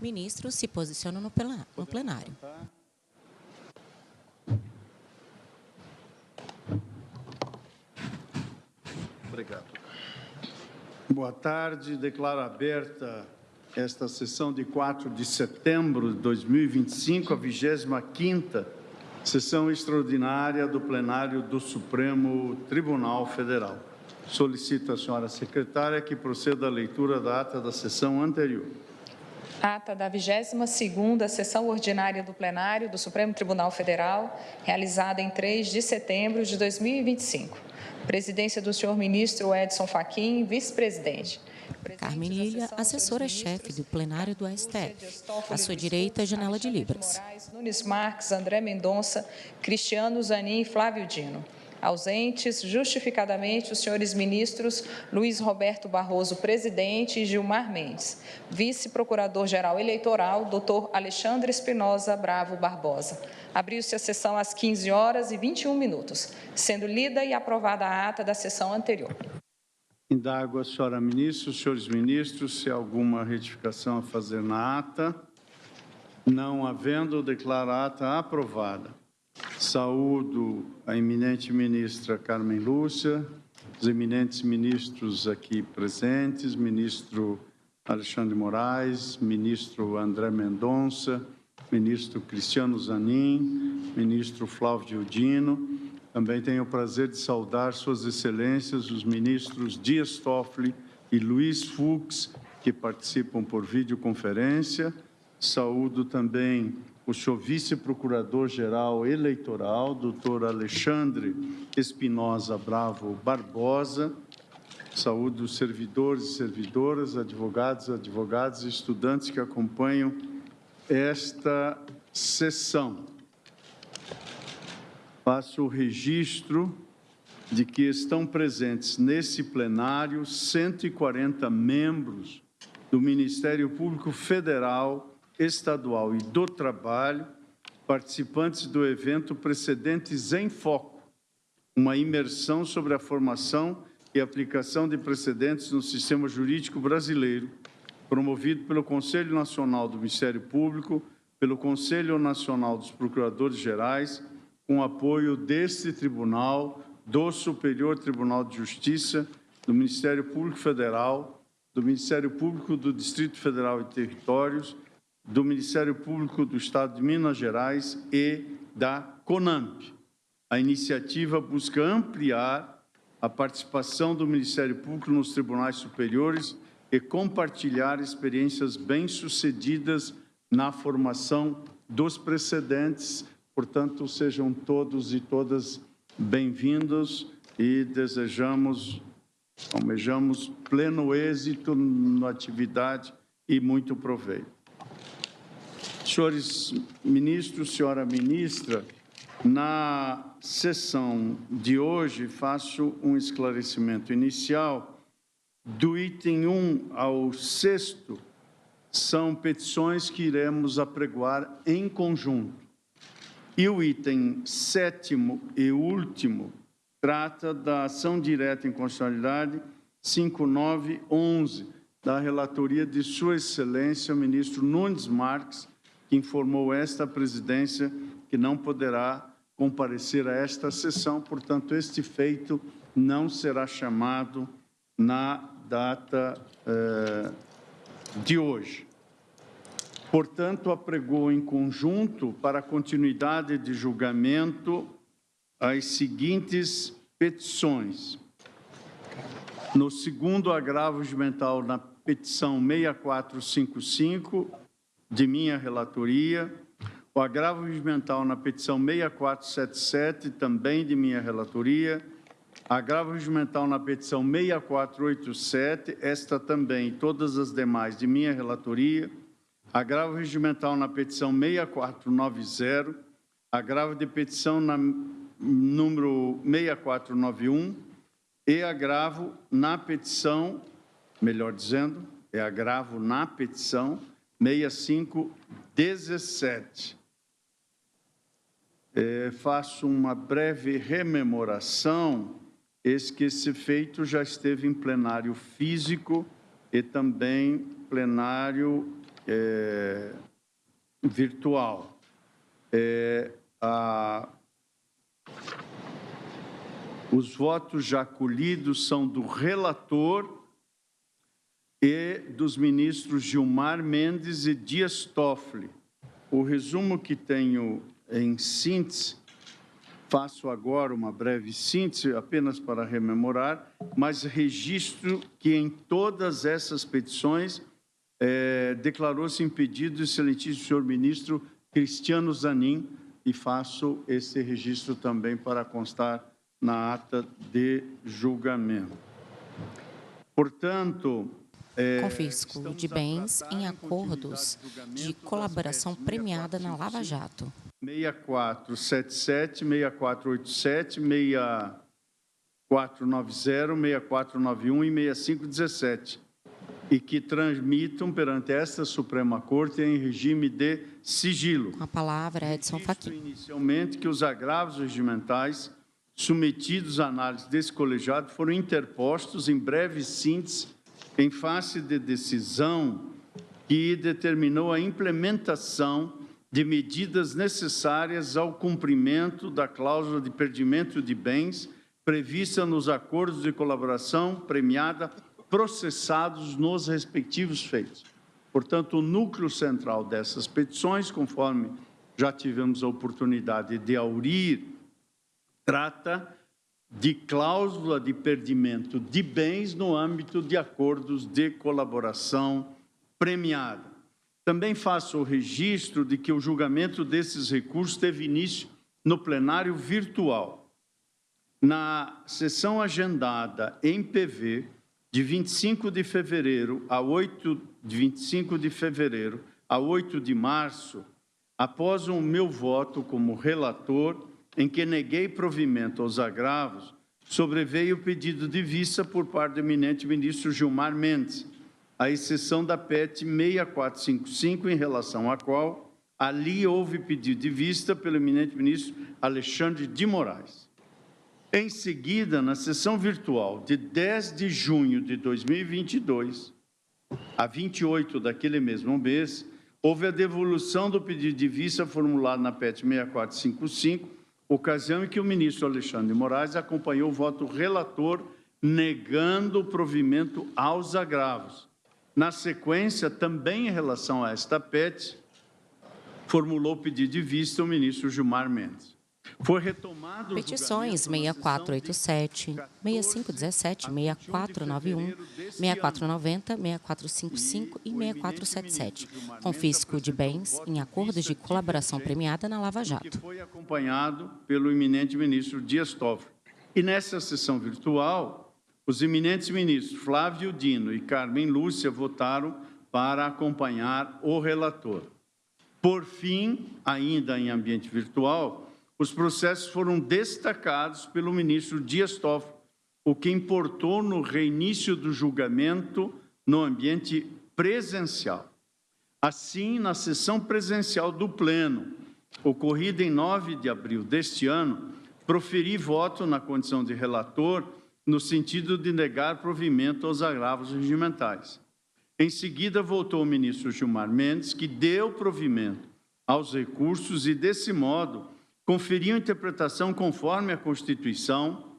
Ministros se posicionam no plenário. Obrigado. Boa tarde. Declaro aberta esta sessão de 4 de setembro de 2025, a 25ª sessão extraordinária do plenário do Supremo Tribunal Federal. Solicito à senhora secretária que proceda à leitura da ata da sessão anterior. Ata da 22ª sessão ordinária do plenário do Supremo Tribunal Federal, realizada em 3 de setembro de 2025. Presidência do senhor ministro Edson Fachin, vice-presidente. Carmen Lília, assessora-chefe do plenário do STF. À sua direita, Janela de Libras. Nunes Marques, André Mendonça, Cristiano Zanin e Flávio Dino. Ausentes, justificadamente, os senhores ministros Luiz Roberto Barroso, presidente, e Gilmar Mendes. Vice-procurador-geral eleitoral, doutor Alexandre Espinosa Bravo Barbosa. Abriu-se a sessão às 15h21, sendo lida e aprovada a ata da sessão anterior. Indago a senhora ministra, os senhores ministros, se há alguma retificação a fazer na ata. Não havendo, declaro a ata aprovada. Saúdo a eminente ministra Carmen Lúcia, os eminentes ministros aqui presentes, ministro Alexandre Moraes, ministro André Mendonça, ministro Cristiano Zanin, ministro Flávio Dino. Também tenho o prazer de saudar suas excelências, os ministros Dias Toffoli e Luiz Fux, que participam por videoconferência. Saúdo também o senhor vice-procurador-geral eleitoral, doutor Alexandre Espinosa Bravo Barbosa. Saúdo os servidores e servidoras, advogados e estudantes que acompanham esta sessão. Faço o registro de que estão presentes nesse plenário 140 membros do Ministério Público Federal, Estadual e do Trabalho, participantes do evento Precedentes em Foco, uma imersão sobre a formação e aplicação de precedentes no sistema jurídico brasileiro, promovido pelo Conselho Nacional do Ministério Público, pelo Conselho Nacional dos Procuradores Gerais, com apoio deste tribunal, do Superior Tribunal de Justiça, do Ministério Público Federal, do Ministério Público do Distrito Federal e Territórios, do Ministério Público do Estado de Minas Gerais e da CONAMP. A iniciativa busca ampliar a participação do Ministério Público nos tribunais superiores e compartilhar experiências bem-sucedidas na formação dos precedentes. Portanto, sejam todos e todas bem-vindos e almejamos pleno êxito na atividade e muito proveito. Senhores ministros, senhora ministra, na sessão de hoje faço um esclarecimento inicial. Do item 1 ao 6º são petições que iremos apregoar em conjunto. E o item 7º e último trata da ação direta em constitucionalidade 5911, da relatoria de Sua Excelência, o ministro Nunes Marques, que informou esta presidência que não poderá comparecer a esta sessão, portanto, este feito não será chamado na data de hoje. Portanto, apregou em conjunto, para continuidade de julgamento, as seguintes petições. No segundo agravo regimental, na petição 6455, de minha relatoria, o agravo regimental na petição 6477, também de minha relatoria, agravo regimental na petição 6487, esta também, todas as demais de minha relatoria, agravo regimental na petição 6490, agravo de petição na número 6491 e agravo na petição, melhor dizendo, é agravo na petição 6517. Faço uma breve rememoração, eis que esse feito já esteve em plenário físico e também plenário virtual. Os votos já colhidos são do relator e dos ministros Gilmar Mendes e Dias Toffoli. O resumo que tenho em síntese, faço agora uma breve síntese, apenas para rememorar, mas registro que em todas essas petições declarou-se impedido o excelentíssimo senhor ministro Cristiano Zanin, e faço esse registro também para constar na ata de julgamento. Portanto, confisco de bens em acordos de colaboração premiada na Lava Jato. 6477, 6487, 6490, 6491 e 6517, e que tramitam perante esta Suprema Corte em regime de sigilo. Com a palavra, Edson Fachin. Inicialmente, que os agravos regimentais submetidos à análise desse colegiado foram interpostos em breve síntese em face de decisão que determinou a implementação de medidas necessárias ao cumprimento da cláusula de perdimento de bens prevista nos acordos de colaboração premiada processados nos respectivos feitos. Portanto, o núcleo central dessas petições, conforme já tivemos a oportunidade de aurir, trata de cláusula de perdimento de bens no âmbito de acordos de colaboração premiada. Também faço o registro de que o julgamento desses recursos teve início no plenário virtual. Na sessão agendada em PV, de 25 de fevereiro a 8 de março, após o meu voto como relator, em que neguei provimento aos agravos, sobreveio o pedido de vista por parte do eminente ministro Gilmar Mendes, à exceção da PET 6455, em relação à qual ali houve pedido de vista pelo eminente ministro Alexandre de Moraes. Em seguida, na sessão virtual de 10 de junho de 2022, a 28 daquele mesmo mês, houve a devolução do pedido de vista formulado na PET 6455, ocasião em que o ministro Alexandre de Moraes acompanhou o voto relator, negando o provimento aos agravos. Na sequência, também em relação a esta PET, formulou o pedido de vista o ministro Gilmar Mendes. Foi retomado petições 6487, 6517, 6491, 6490, 6455 e 6477, confisco de bens em acordos de colaboração premiada na Lava Jato. Que foi acompanhado pelo eminente ministro Dias Toffoli. E nessa sessão virtual, os eminentes ministros Flávio Dino e Carmen Lúcia votaram para acompanhar o relator. Por fim, ainda em ambiente virtual, os processos foram destacados pelo ministro Dias Toffoli, o que importou no reinício do julgamento no ambiente presencial. Assim, na sessão presencial do Pleno, ocorrida em 9 de abril deste ano, proferi voto na condição de relator, no sentido de negar provimento aos agravos regimentais. Em seguida, votou o ministro Gilmar Mendes, que deu provimento aos recursos e, desse modo, conferiu interpretação conforme a Constituição,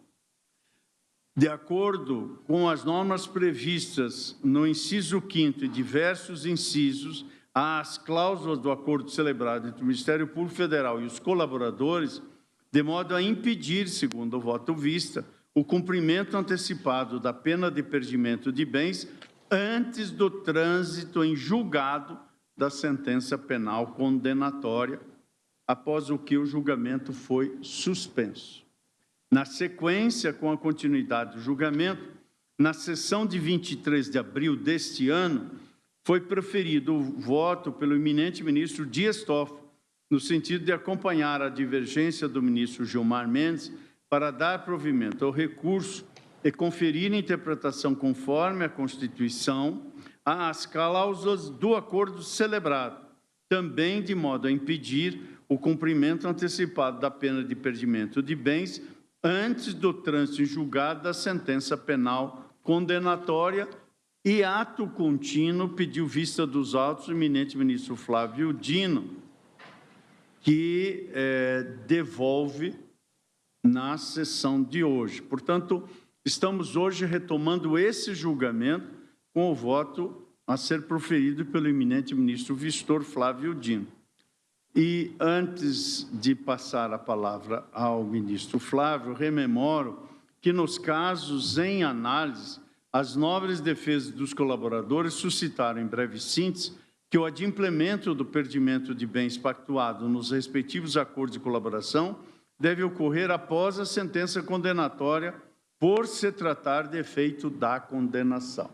de acordo com as normas previstas no inciso 5º e diversos incisos, às cláusulas do acordo celebrado entre o Ministério Público Federal e os colaboradores, de modo a impedir, segundo o voto vista, o cumprimento antecipado da pena de perdimento de bens antes do trânsito em julgado da sentença penal condenatória, após o que o julgamento foi suspenso. Na sequência, com a continuidade do julgamento, na sessão de 23 de abril deste ano, foi proferido o voto pelo eminente ministro Dias Toffoli, no sentido de acompanhar a divergência do ministro Gilmar Mendes para dar provimento ao recurso e conferir interpretação conforme a Constituição às cláusulas do acordo celebrado, também de modo a impedir o cumprimento antecipado da pena de perdimento de bens antes do trânsito em julgado da sentença penal condenatória, E, ato contínuo, pediu vista dos autos o eminente ministro Flávio Dino, que devolve na sessão de hoje. Portanto, estamos hoje retomando esse julgamento com o voto a ser proferido pelo eminente ministro Vistor Flávio Dino. E, antes de passar a palavra ao ministro Flávio, rememoro que, nos casos em análise, as nobres defesas dos colaboradores suscitaram, em breve síntese, que o adimplemento do perdimento de bens pactuado nos respectivos acordos de colaboração deve ocorrer após a sentença condenatória, por se tratar de efeito da condenação.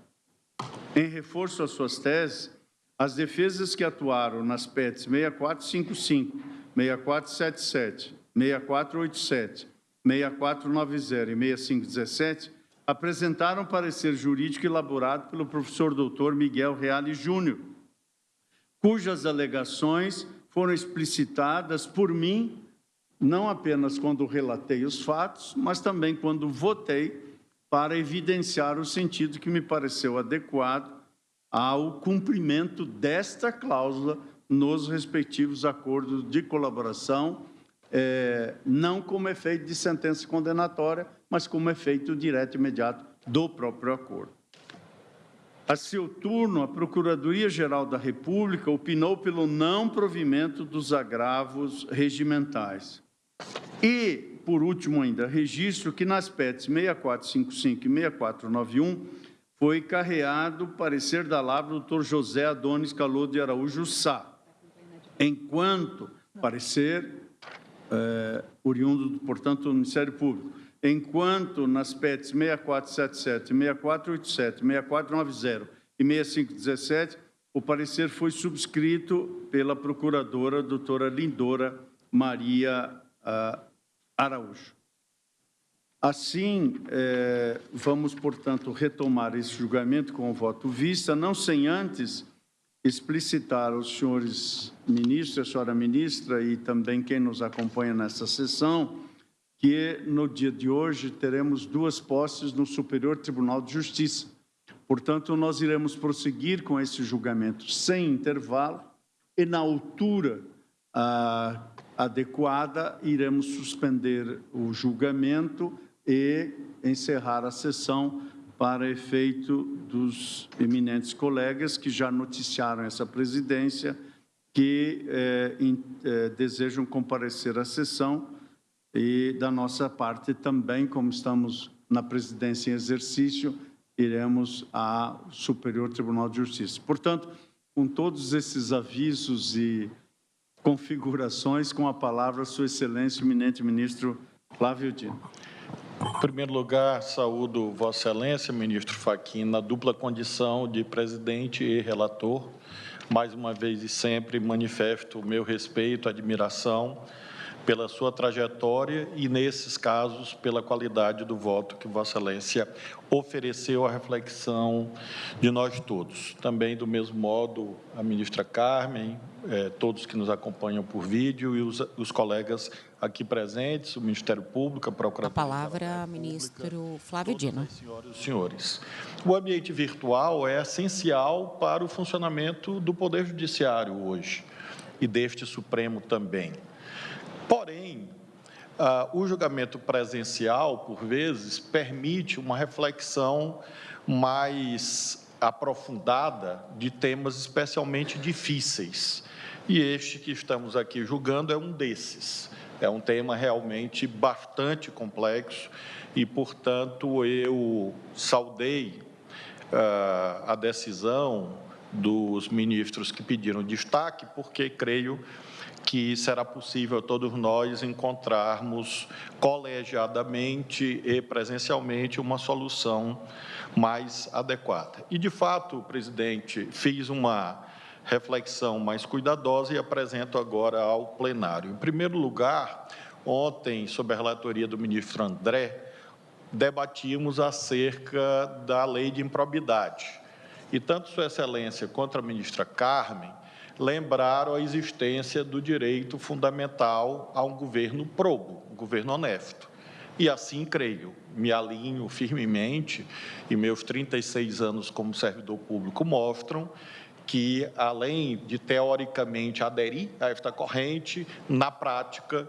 Em reforço às suas teses, as defesas que atuaram nas PETs 6455, 6477, 6487, 6490 e 6517 apresentaram parecer jurídico elaborado pelo professor doutor Miguel Reale Júnior, cujas alegações foram explicitadas por mim, não apenas quando relatei os fatos, mas também quando votei para evidenciar o sentido que me pareceu adequado ao cumprimento desta cláusula nos respectivos acordos de colaboração, não como efeito de sentença condenatória, mas como efeito direto e imediato do próprio acordo. A seu turno, a Procuradoria-Geral da República opinou pelo não provimento dos agravos regimentais. E, por último ainda, registro que nas PETs 6455 e 6491 foi carreado parecer da lavra do doutor José Adonis Calô de Araújo Sá, enquanto parecer oriundo, portanto, do Ministério Público, enquanto nas PETs 6477, 6487, 6490 e 6517, o parecer foi subscrito pela procuradora doutora Lindora Maria Araújo. Assim, vamos, portanto, retomar esse julgamento com o voto vista, não sem antes explicitar aos senhores ministros, a senhora ministra e também quem nos acompanha nessa sessão, que no dia de hoje teremos duas posses no Superior Tribunal de Justiça. Portanto, nós iremos prosseguir com esse julgamento sem intervalo e, na altura adequada, iremos suspender o julgamento e encerrar a sessão para efeito dos eminentes colegas que já noticiaram essa presidência, que desejam comparecer à sessão, e da nossa parte também, como estamos na presidência em exercício, iremos ao Superior Tribunal de Justiça. Portanto, com todos esses avisos e configurações, com a palavra, Sua Excelência, o eminente ministro Flávio Dino. Em primeiro lugar, saúdo Vossa Excelência, ministro Fachin, na dupla condição de presidente e relator. Mais uma vez e sempre manifesto o meu respeito, admiração pela sua trajetória e, nesses casos, pela qualidade do voto que Vossa Excelência ofereceu à reflexão de nós todos. Também, do mesmo modo, a ministra Carmen, todos que nos acompanham por vídeo e os colegas aqui presentes, o Ministério Público, a Procuradoria. A palavra, ministro Flávio Dino. Senhoras e senhores, o ambiente virtual é essencial para o funcionamento do Poder Judiciário hoje e deste Supremo também. Porém, o julgamento presencial, por vezes, permite uma reflexão mais aprofundada de temas especialmente difíceis. E este que estamos aqui julgando é um desses. É um tema realmente bastante complexo e, portanto, eu saudei a decisão dos ministros que pediram destaque, porque creio que será possível a todos nós encontrarmos colegiadamente e presencialmente uma solução mais adequada. E, de fato, presidente, fiz uma reflexão mais cuidadosa e apresento agora ao plenário. Em primeiro lugar, ontem, sob a relatoria do ministro André, debatimos acerca da lei de improbidade. E tanto Sua Excelência quanto a ministra Carmen lembraram a existência do direito fundamental a um governo probo, um governo honesto. E assim, creio, me alinho firmemente, e meus 36 anos como servidor público mostram que, além de teoricamente aderir a esta corrente, na prática,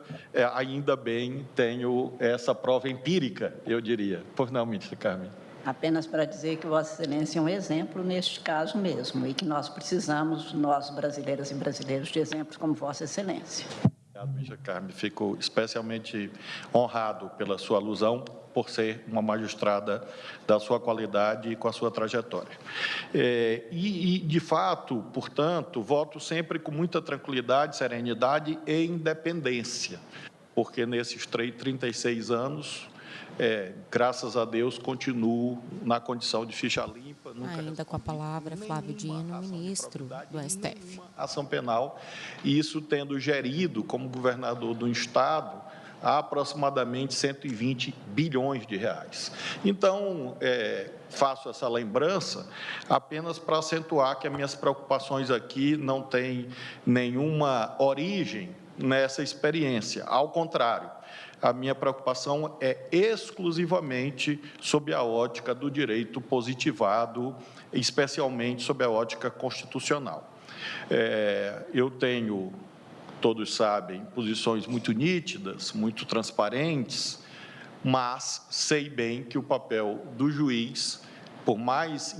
ainda bem tenho essa prova empírica, eu diria. Pois não, ministra Carmen? Apenas para dizer que Vossa Excelência é um exemplo neste caso mesmo, e que nós precisamos, nós brasileiras e brasileiros, de exemplos como Vossa Excelência. Obrigado, ministra Carmen. Fico especialmente honrado pela sua alusão, por ser uma magistrada da sua qualidade e com a sua trajetória. De fato, portanto, voto sempre com muita tranquilidade, serenidade e independência, porque nesses 36 anos, graças a Deus, continuo na condição de ficha limpa. Ainda com a palavra, Flávio Dino, ministro do STF. Ação penal, e isso tendo gerido, como governador do Estado, há aproximadamente 120 bilhões de reais. Então, faço essa lembrança apenas para acentuar que as minhas preocupações aqui não têm nenhuma origem nessa experiência. Ao contrário, a minha preocupação é exclusivamente sob a ótica do direito positivado, especialmente sob a ótica constitucional. Eu tenho, todos sabem, posições muito nítidas, muito transparentes, mas sei bem que o papel do juiz, por mais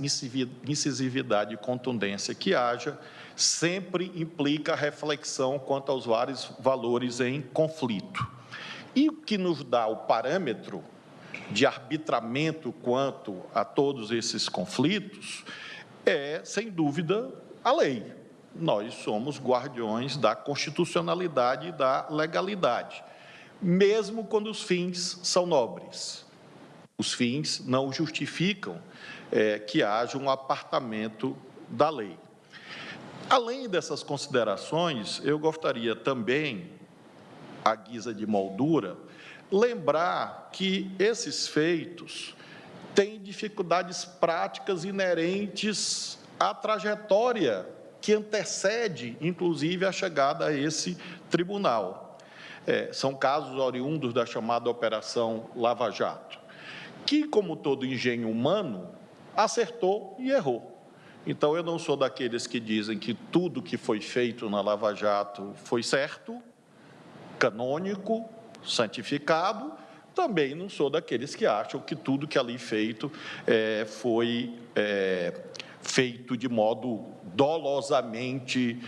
incisividade e contundência que haja, sempre implica reflexão quanto aos vários valores em conflito. E o que nos dá o parâmetro de arbitramento quanto a todos esses conflitos é, sem dúvida, a lei. Nós somos guardiões da constitucionalidade e da legalidade, mesmo quando os fins são nobres. Os fins não justificam que haja um apartamento da lei. Além dessas considerações, eu gostaria também, à guisa de moldura, lembrar que esses feitos têm dificuldades práticas inerentes à trajetória que antecede, inclusive, a chegada a esse tribunal. São casos oriundos da chamada Operação Lava Jato, que, como todo engenho humano, acertou e errou. Então, eu não sou daqueles que dizem que tudo que foi feito na Lava Jato foi certo, canônico, santificado. Também não sou daqueles que acham que tudo que ali feito foi feito de modo dolosamente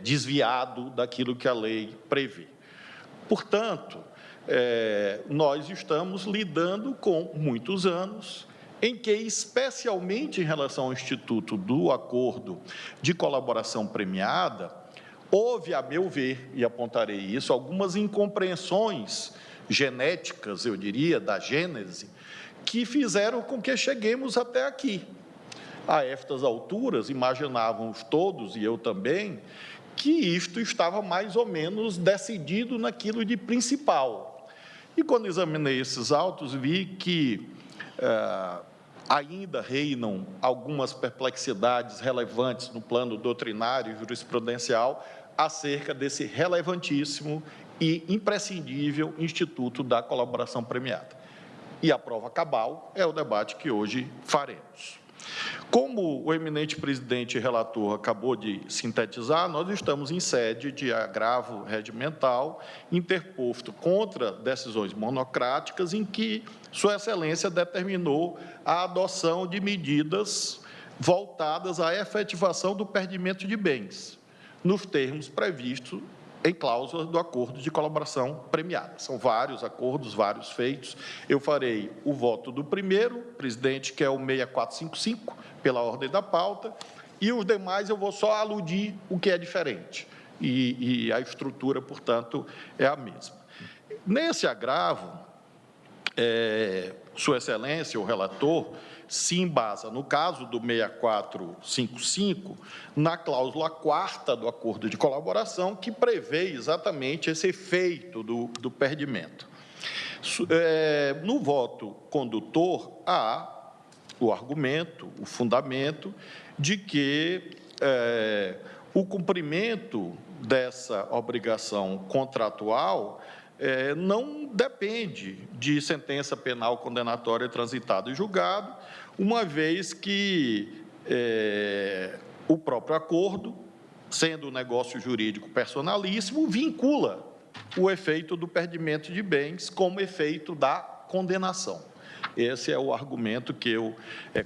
desviado daquilo que a lei prevê. Portanto, nós estamos lidando com muitos anos em que, especialmente em relação ao Instituto do Acordo de Colaboração Premiada, houve, a meu ver, e apontarei isso, algumas incompreensões genéticas, eu diria, da gênese, que fizeram com que cheguemos até aqui. A estas alturas, imaginávamos todos, e eu também, que isto estava mais ou menos decidido naquilo de principal. E quando examinei esses autos, vi que ainda reinam algumas perplexidades relevantes no plano doutrinário e jurisprudencial acerca desse relevantíssimo e imprescindível Instituto da Colaboração Premiada. E a prova cabal é o debate que hoje faremos. Como o eminente presidente e relator acabou de sintetizar, nós estamos em sede de agravo regimental interposto contra decisões monocráticas em que Sua Excelência determinou a adoção de medidas voltadas à efetivação do perdimento de bens, nos termos previstos em cláusulas do acordo de colaboração premiada. São vários acordos, vários feitos. Eu farei o voto do primeiro, presidente, que é o 6455, pela ordem da pauta, e os demais eu vou só aludir o que é diferente. E a estrutura, portanto, é a mesma. Nesse agravo, Sua Excelência, o relator, se embasa, no caso do 6455, na cláusula 4ª do acordo de colaboração, que prevê exatamente esse efeito do perdimento. No voto condutor, há o argumento, o fundamento, de que o cumprimento dessa obrigação contratual não depende de sentença penal condenatória transitada e julgado, uma vez que o próprio acordo, sendo um negócio jurídico personalíssimo, vincula o efeito do perdimento de bens como efeito da condenação. Esse é o argumento que eu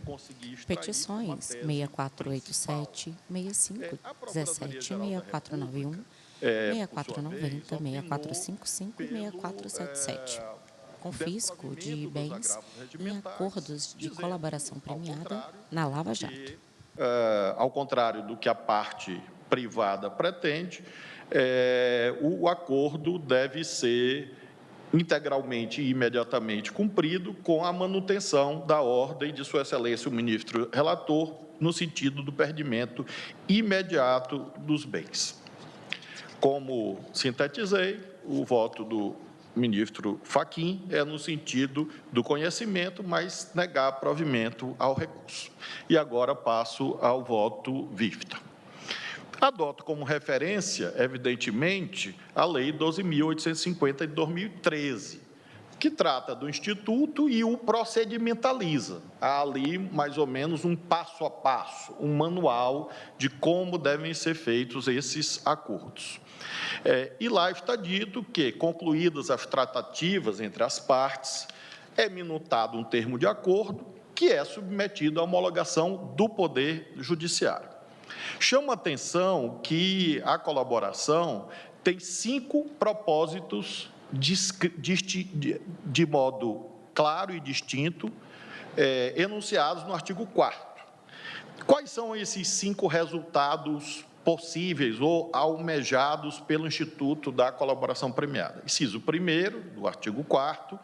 consegui extrair. Petições 6487, 6517, 6491, 6490, 6455 e 6477. Confisco de bens em acordos de colaboração premiada na Lava Jato. Ao contrário do que a parte privada pretende, o acordo deve ser integralmente e imediatamente cumprido com a manutenção da ordem de Sua Excelência o ministro relator, no sentido do perdimento imediato dos bens. Como sintetizei, o voto do ministro Fachin é no sentido do conhecimento, mas negar provimento ao recurso. E agora passo ao voto Vifta. Adoto como referência, evidentemente, a Lei 12.850 de 2013, que trata do Instituto e o procedimentaliza. Há ali, mais ou menos, um passo a passo, um manual de como devem ser feitos esses acordos. E lá está dito que, concluídas as tratativas entre as partes, é minutado um termo de acordo que é submetido à homologação do Poder Judiciário. Chama a atenção que a colaboração tem 5 propósitos de modo claro e distinto, enunciados no artigo 4º. Quais são esses 5 resultados possíveis ou almejados pelo Instituto da Colaboração Premiada? Inciso 1º, do artigo 4º,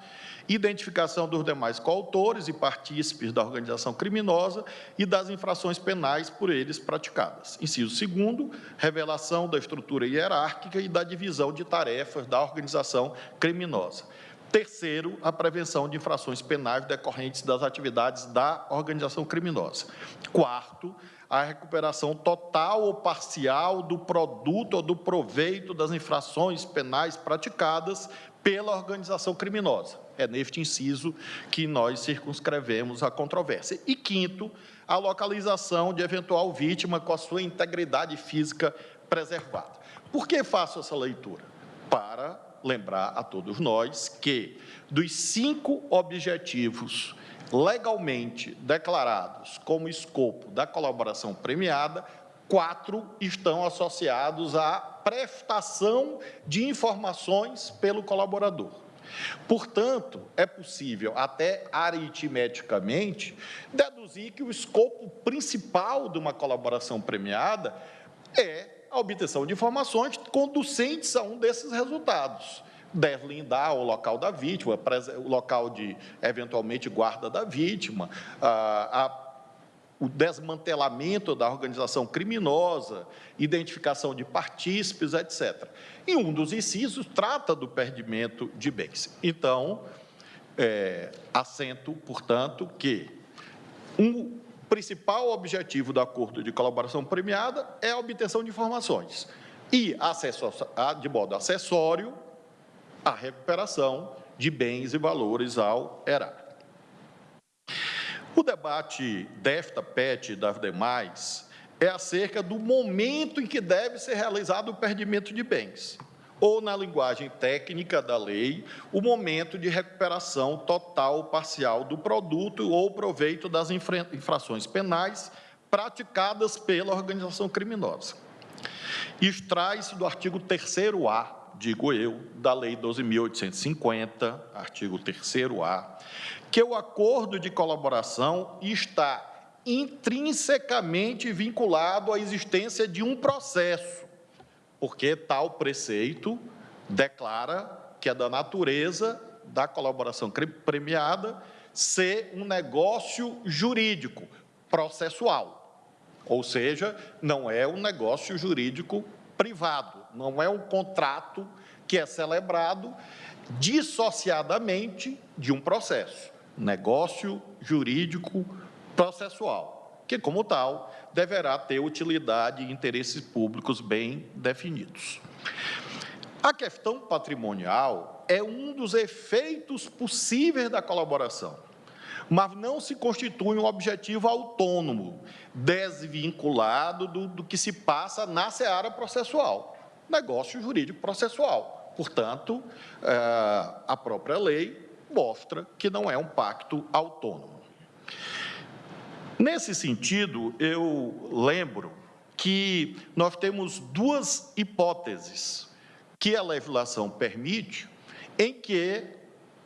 identificação dos demais coautores e partícipes da organização criminosa e das infrações penais por eles praticadas. Inciso 2º, revelação da estrutura hierárquica e da divisão de tarefas da organização criminosa. 3º, a prevenção de infrações penais decorrentes das atividades da organização criminosa. 4º, a recuperação total ou parcial do produto ou do proveito das infrações penais praticadas pela organização criminosa. É neste inciso que nós circunscrevemos a controvérsia. E 5º, a localização de eventual vítima com a sua integridade física preservada. Por que faço essa leitura? Para lembrar a todos nós que, dos 5 objetivos legalmente declarados como escopo da colaboração premiada, 4 estão associados à prestação de informações pelo colaborador. Portanto, é possível, até aritmeticamente, deduzir que o escopo principal de uma colaboração premiada é a obtenção de informações conducentes a um desses resultados. Deslindar o local da vítima, o local de, eventualmente, guarda da vítima, o desmantelamento da organização criminosa, identificação de partícipes, etc. E um dos incisos trata do perdimento de bens. Então, assento, portanto, que um principal objetivo do acordo de colaboração premiada é a obtenção de informações e, de modo acessório, a recuperação de bens e valores ao erário. O debate desta PET e das demais é acerca do momento em que deve ser realizado o perdimento de bens, ou, na linguagem técnica da lei, o momento de recuperação total ou parcial do produto ou proveito das infrações penais praticadas pela organização criminosa. Extrai-se do artigo 3º-A, digo eu, da Lei 12.850, artigo 3º-A, que o acordo de colaboração está intrinsecamente vinculado à existência de um processo, porque tal preceito declara que é da natureza da colaboração premiada ser um negócio jurídico, processual, ou seja, não é um negócio jurídico privado, não é um contrato que é celebrado dissociadamente de um processo, negócio jurídico processual, que, como tal, deverá ter utilidade e interesses públicos bem definidos. A questão patrimonial é um dos efeitos possíveis da colaboração, mas não se constitui um objetivo autônomo, desvinculado do que se passa na seara processual, negócio jurídico processual. Portanto, a própria lei mostra que não é um pacto autônomo. Nesse sentido, eu lembro que nós temos duas hipóteses que a legislação permite, em que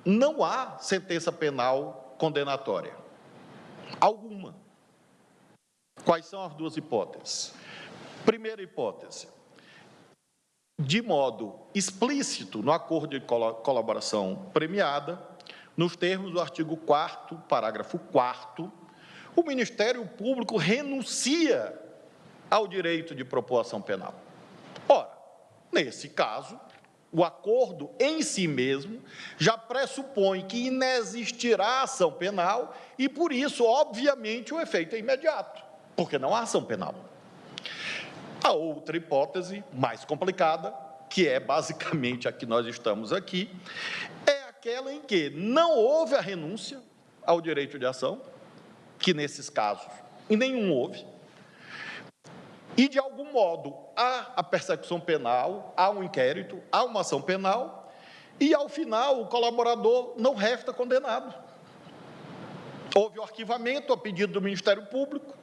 não há sentença penal condenatória. Alguma. Quais são as duas hipóteses? Primeira hipótese, de modo explícito, no acordo de colaboração premiada, nos termos do artigo 4º, parágrafo 4º, o Ministério Público renuncia ao direito de propor ação penal. Ora, nesse caso, o acordo em si mesmo já pressupõe que inexistirá ação penal e, por isso, obviamente, o efeito é imediato, porque não há ação penal. A outra hipótese, mais complicada, que é basicamente a que nós estamos aqui, é aquela em que não houve a renúncia ao direito de ação, que nesses casos em nenhum houve, e, de algum modo, há a persecução penal, há um inquérito, há uma ação penal, e, ao final, o colaborador não resta condenado. Houve o arquivamento a pedido do Ministério Público,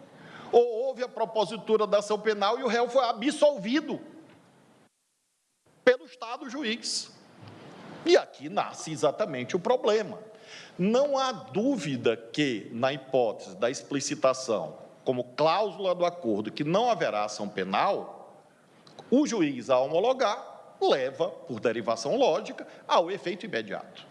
ou houve a propositura da ação penal e o réu foi absolvido pelo Estado juiz. E aqui nasce exatamente o problema. Não há dúvida que, na hipótese da explicitação, como cláusula do acordo, que não haverá ação penal, o juiz, a homologar, leva, por derivação lógica, ao efeito imediato.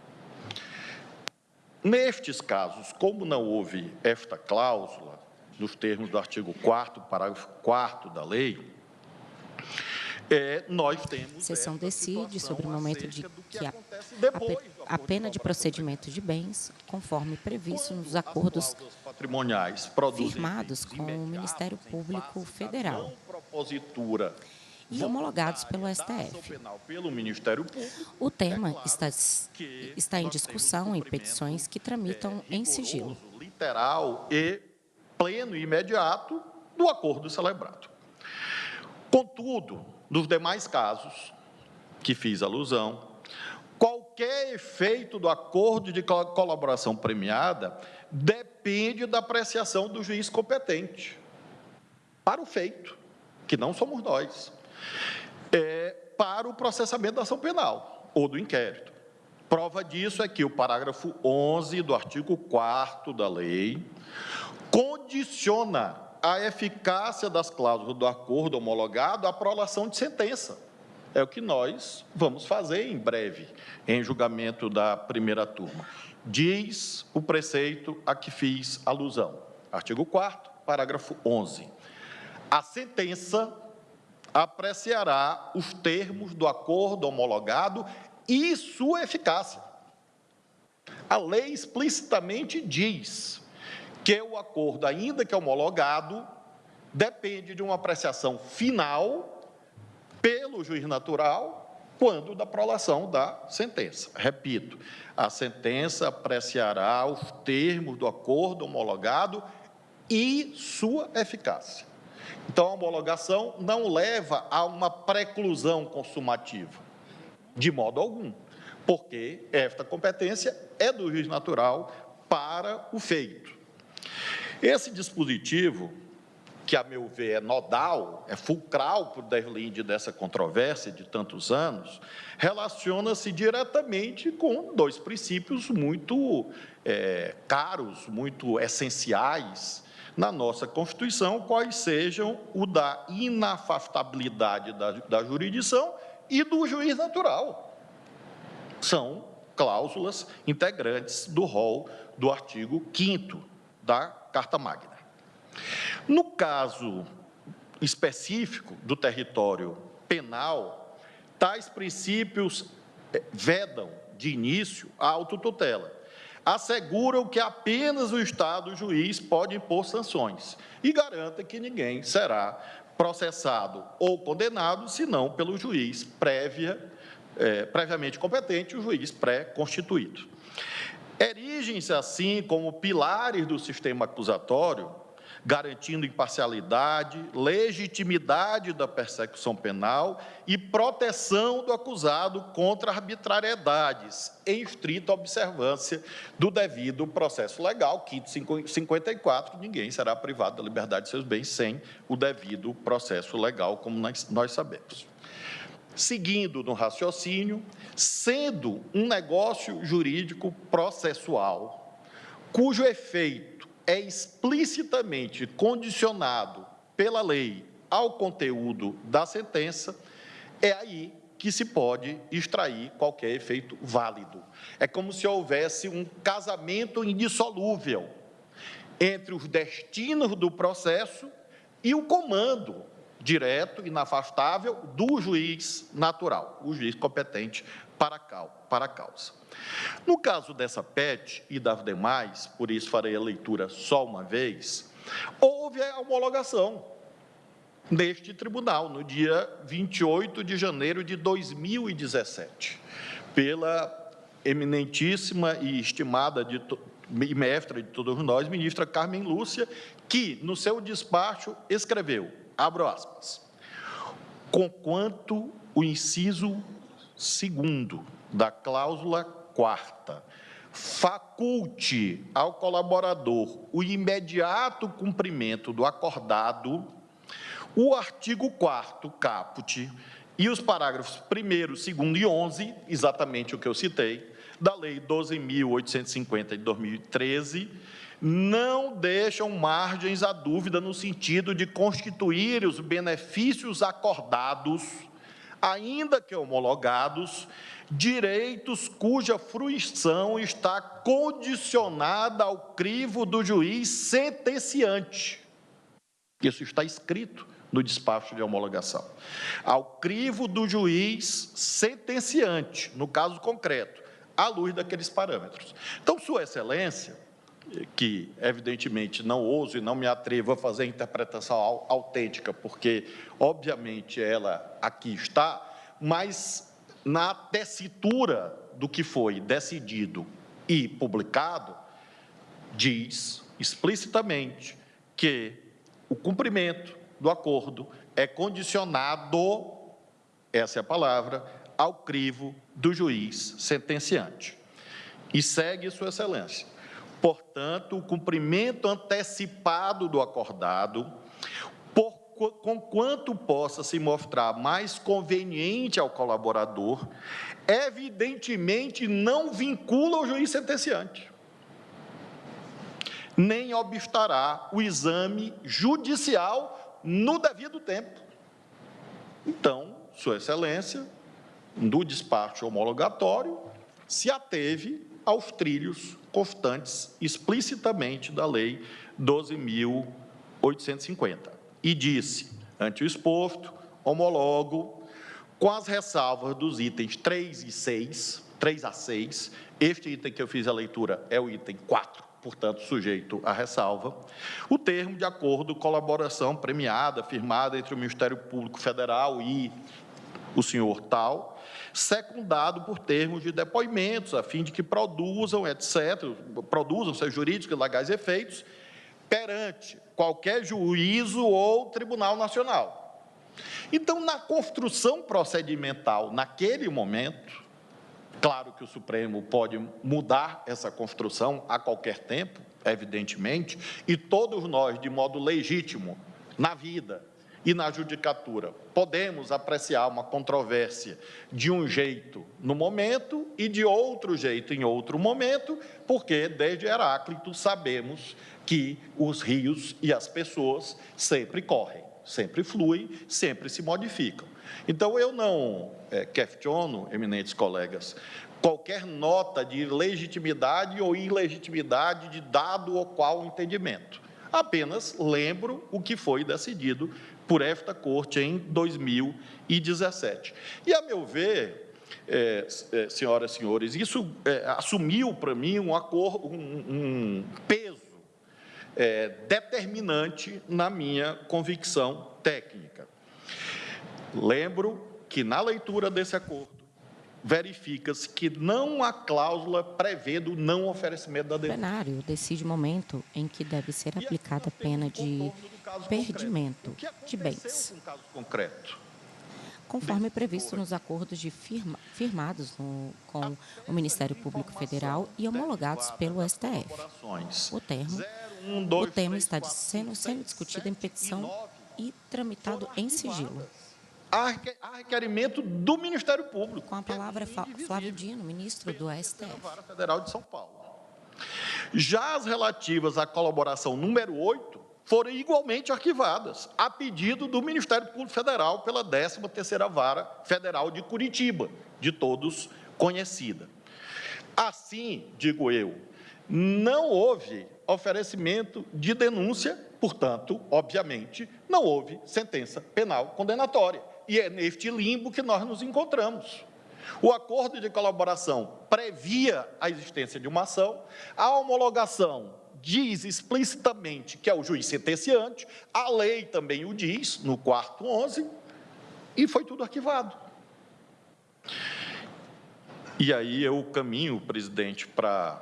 Nestes casos, como não houve esta cláusula, nos termos do artigo 4º, parágrafo 4º da lei, nós temos... A seção decide sobre o momento de que a pena de procedimento de bens, conforme previsto nos acordos firmados com o Ministério Público Federal e homologados pelo STF. O tema está em discussão em petições que tramitam em sigilo. Literal e pleno e imediato do acordo celebrado. Contudo, nos demais casos que fiz alusão, qualquer efeito do acordo de colaboração premiada depende da apreciação do juiz competente para o feito, que não somos nós, para o processamento da ação penal ou do inquérito. Prova disso é que o parágrafo 11 do artigo 4º da lei condiciona a eficácia das cláusulas do acordo homologado à prolação de sentença. É o que nós vamos fazer em breve, em julgamento da primeira turma. Diz o preceito a que fiz alusão. Artigo 4º, parágrafo 11. A sentença apreciará os termos do acordo homologado e sua eficácia. A lei explicitamente diz que o acordo, ainda que homologado, depende de uma apreciação final pelo juiz natural quando da prolação da sentença. Repito, a sentença apreciará os termos do acordo homologado e sua eficácia. Então, a homologação não leva a uma preclusão consumativa, de modo algum, porque esta competência é do juiz natural para o feito. Esse dispositivo, que, a meu ver, é nodal, é fulcral para o deslinde dessa controvérsia de tantos anos, relaciona-se diretamente com dois princípios muito caros, muito essenciais na nossa Constituição, quais sejam o da inafastabilidade da jurisdição e do juiz natural. São cláusulas integrantes do rol do artigo 5º da Carta Magna. No caso específico do território penal, tais princípios vedam, de início, a autotutela, asseguram que apenas o Estado juiz pode impor sanções e garanta que ninguém será processado ou condenado, senão pelo juiz, prévia previamente competente, o juiz pré-constituído. Erigem-se, assim, como pilares do sistema acusatório, garantindo imparcialidade, legitimidade da persecução penal e proteção do acusado contra arbitrariedades, em estrita observância do devido processo legal, quinto 54, ninguém será privado da liberdade de seus bens sem o devido processo legal, como nós sabemos. Seguindo no raciocínio, sendo um negócio jurídico processual, cujo efeito é explicitamente condicionado pela lei ao conteúdo da sentença, é aí que se pode extrair qualquer efeito válido. É como se houvesse um casamento indissolúvel entre os destinos do processo e o comando direto e inafastável do juiz natural, o juiz competente para a causa. No caso dessa PET e das demais, por isso farei a leitura só uma vez, houve a homologação neste tribunal, no dia 28 de janeiro de 2017, pela eminentíssima e estimada e mestra de todos nós, ministra Carmen Lúcia, que, no seu despacho, escreveu, abro aspas, conquanto o inciso 2º da cláusula 4ª faculte ao colaborador o imediato cumprimento do acordado, o artigo 4º caput e os parágrafos 1º, 2º e 11, exatamente o que eu citei, da Lei 12.850 de 2013, não deixam margens à dúvida no sentido de constituir os benefícios acordados, ainda que homologados, direitos cuja fruição está condicionada ao crivo do juiz sentenciante. Isso está escrito no despacho de homologação. Ao crivo do juiz sentenciante, no caso concreto, à luz daqueles parâmetros. Então, Sua Excelência, que evidentemente não ouso e não me atrevo a fazer a interpretação autêntica, porque, obviamente, ela aqui está, mas na tessitura do que foi decidido e publicado, diz explicitamente que o cumprimento do acordo é condicionado, essa é a palavra, ao crivo do juiz sentenciante. E segue Sua Excelência. Portanto, o cumprimento antecipado do acordado, conquanto possa se mostrar mais conveniente ao colaborador, evidentemente não vincula o juiz sentenciante, nem obstará o exame judicial no devido tempo. Então, Sua Excelência, no despacho homologatório, se ateve aos trilhos constantes explicitamente da Lei 12.850 e disse, ante o exposto, homologo, com as ressalvas dos itens 3 a 6, este item que eu fiz a leitura é o item 4, portanto, sujeito à ressalva, o termo de acordo de colaboração premiada, firmada entre o Ministério Público Federal e o senhor tal, secundado por termos de depoimentos, a fim de que produzam, etc., produzam seus jurídicos e legais efeitos perante qualquer juízo ou tribunal nacional. Então, na construção procedimental, naquele momento, claro que o Supremo pode mudar essa construção a qualquer tempo, evidentemente, e todos nós, de modo legítimo, na vida e na judicatura, podemos apreciar uma controvérsia de um jeito no momento e de outro jeito em outro momento, porque desde Heráclito sabemos que os rios e as pessoas sempre correm, sempre fluem, sempre se modificam. Então, eu não questiono, eminentes colegas, qualquer nota de legitimidade ou ilegitimidade de dado ou qual entendimento. Apenas lembro o que foi decidido por esta Corte em 2017. E, a meu ver, senhoras e senhores, isso assumiu para mim um peso determinante na minha convicção técnica. Lembro que, na leitura desse acordo, verifica-se que não há cláusula prevendo o não oferecimento da denúncia. O plenário decide o momento em que deve ser aplicada a pena de perdimento de bens, conforme previsto nos acordos firmados com o Ministério Público Federal e homologados pelo STF. O tema está sendo discutido em petição e tramitado em sigilo. Há requerimento do Ministério Público. Com a palavra, Flávio Dino, ministro do STF. Vara Federal de São Paulo. Já as relativas à colaboração número 8 foram igualmente arquivadas, a pedido do Ministério Público Federal pela 13ª Vara Federal de Curitiba, de todos conhecida. Assim, digo eu, não houve oferecimento de denúncia, portanto, obviamente, não houve sentença penal condenatória. E é neste limbo que nós nos encontramos. O acordo de colaboração previa a existência de uma ação, a homologação diz explicitamente que é o juiz sentenciante, a lei também o diz, no 4º 11, e foi tudo arquivado. E aí eu caminho, presidente, para a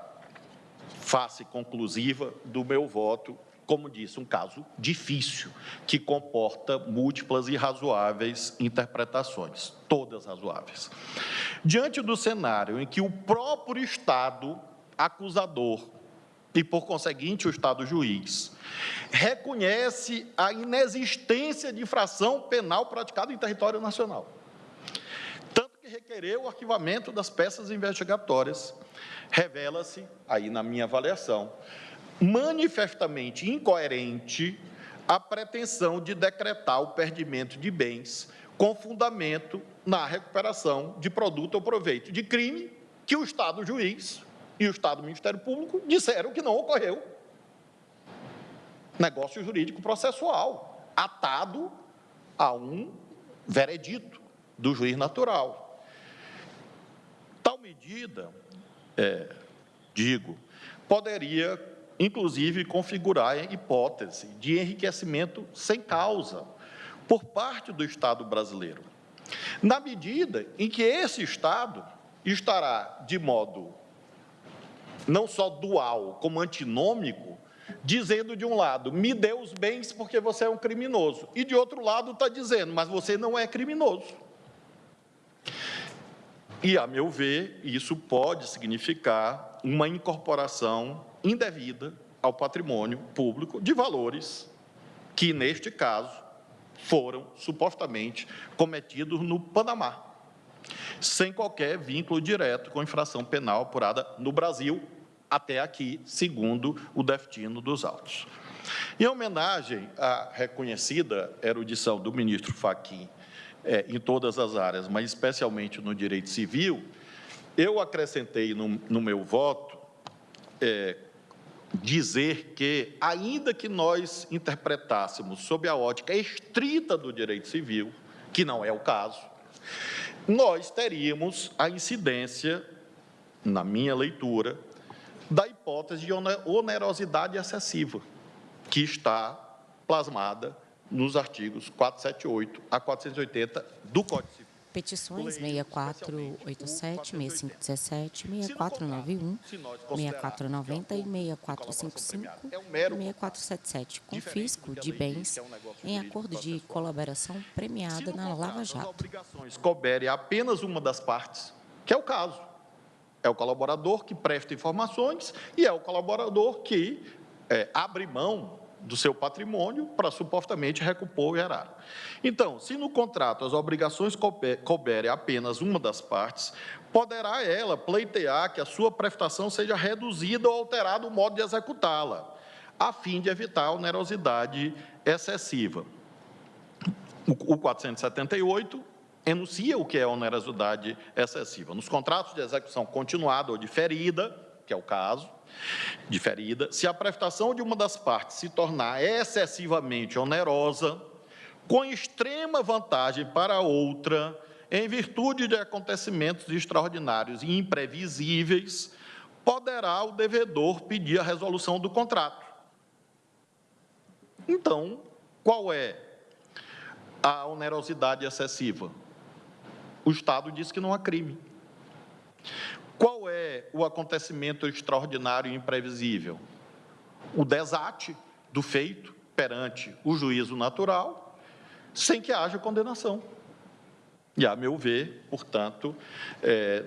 face conclusiva do meu voto, como disse, um caso difícil, que comporta múltiplas e razoáveis interpretações, todas razoáveis. Diante do cenário em que o próprio Estado acusador, e por conseguinte o Estado juiz, reconhece a inexistência de infração penal praticada em território nacional, tanto que requereu o arquivamento das peças investigatórias, revela-se, aí na minha avaliação, manifestamente incoerente a pretensão de decretar o perdimento de bens com fundamento na recuperação de produto ou proveito de crime que o Estado juiz e o Estado Ministério Público disseram que não ocorreu. Negócio jurídico processual, atado a um veredito do juiz natural. Tal medida, poderia inclusive configurar a hipótese de enriquecimento sem causa por parte do Estado brasileiro, na medida em que esse Estado estará de modo não só dual, como antinômico, dizendo de um lado, me dê os bens porque você é um criminoso, e de outro lado está dizendo, mas você não é criminoso. E, a meu ver, isso pode significar uma incorporação indevida ao patrimônio público de valores que, neste caso, foram supostamente cometidos no Panamá, sem qualquer vínculo direto com infração penal apurada no Brasil, até aqui, segundo o destino dos autos. Em homenagem à reconhecida erudição do ministro Fachin em todas as áreas, mas especialmente no direito civil, eu acrescentei no meu voto dizer que, ainda que nós interpretássemos sob a ótica estrita do direito civil, que não é o caso, nós teríamos a incidência, na minha leitura, da hipótese de onerosidade excessiva, que está plasmada nos artigos 478 a 480 do Código Civil. Petições 6487, 6517, 6491, 6490 e 6455 e 6477, confisco de bens em acordo de colaboração premiada na Lava Jato. Obrigações couberem apenas uma das partes, que é o caso. É o colaborador que presta informações e é o colaborador que abre mão do seu patrimônio para supostamente recompor o erário. Então, se no contrato as obrigações couberem apenas uma das partes, poderá ela pleitear que a sua prestação seja reduzida ou alterado o modo de executá-la, a fim de evitar a onerosidade excessiva. O 478 enuncia o que é onerosidade excessiva. Nos contratos de execução continuada ou diferida, que é o caso, diferida, se a prestação de uma das partes se tornar excessivamente onerosa, com extrema vantagem para a outra, em virtude de acontecimentos extraordinários e imprevisíveis, poderá o devedor pedir a resolução do contrato. Então, qual é a onerosidade excessiva? O Estado diz que não há crime. Qual é o acontecimento extraordinário e imprevisível? O desate do feito perante o juízo natural, sem que haja condenação. E, a meu ver, portanto,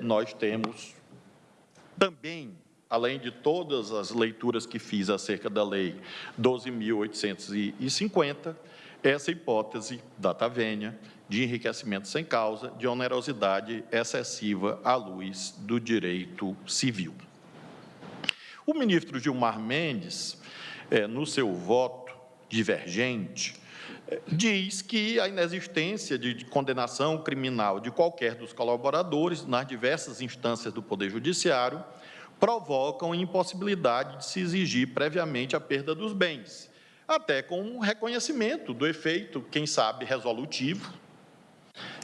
nós temos também, além de todas as leituras que fiz acerca da Lei 12.850, essa hipótese data vênia de enriquecimento sem causa, de onerosidade excessiva à luz do direito civil. O ministro Gilmar Mendes, no seu voto divergente, diz que a inexistência de condenação criminal de qualquer dos colaboradores nas diversas instâncias do Poder Judiciário provocam impossibilidade de se exigir previamente a perda dos bens, até com um reconhecimento do efeito, quem sabe, resolutivo,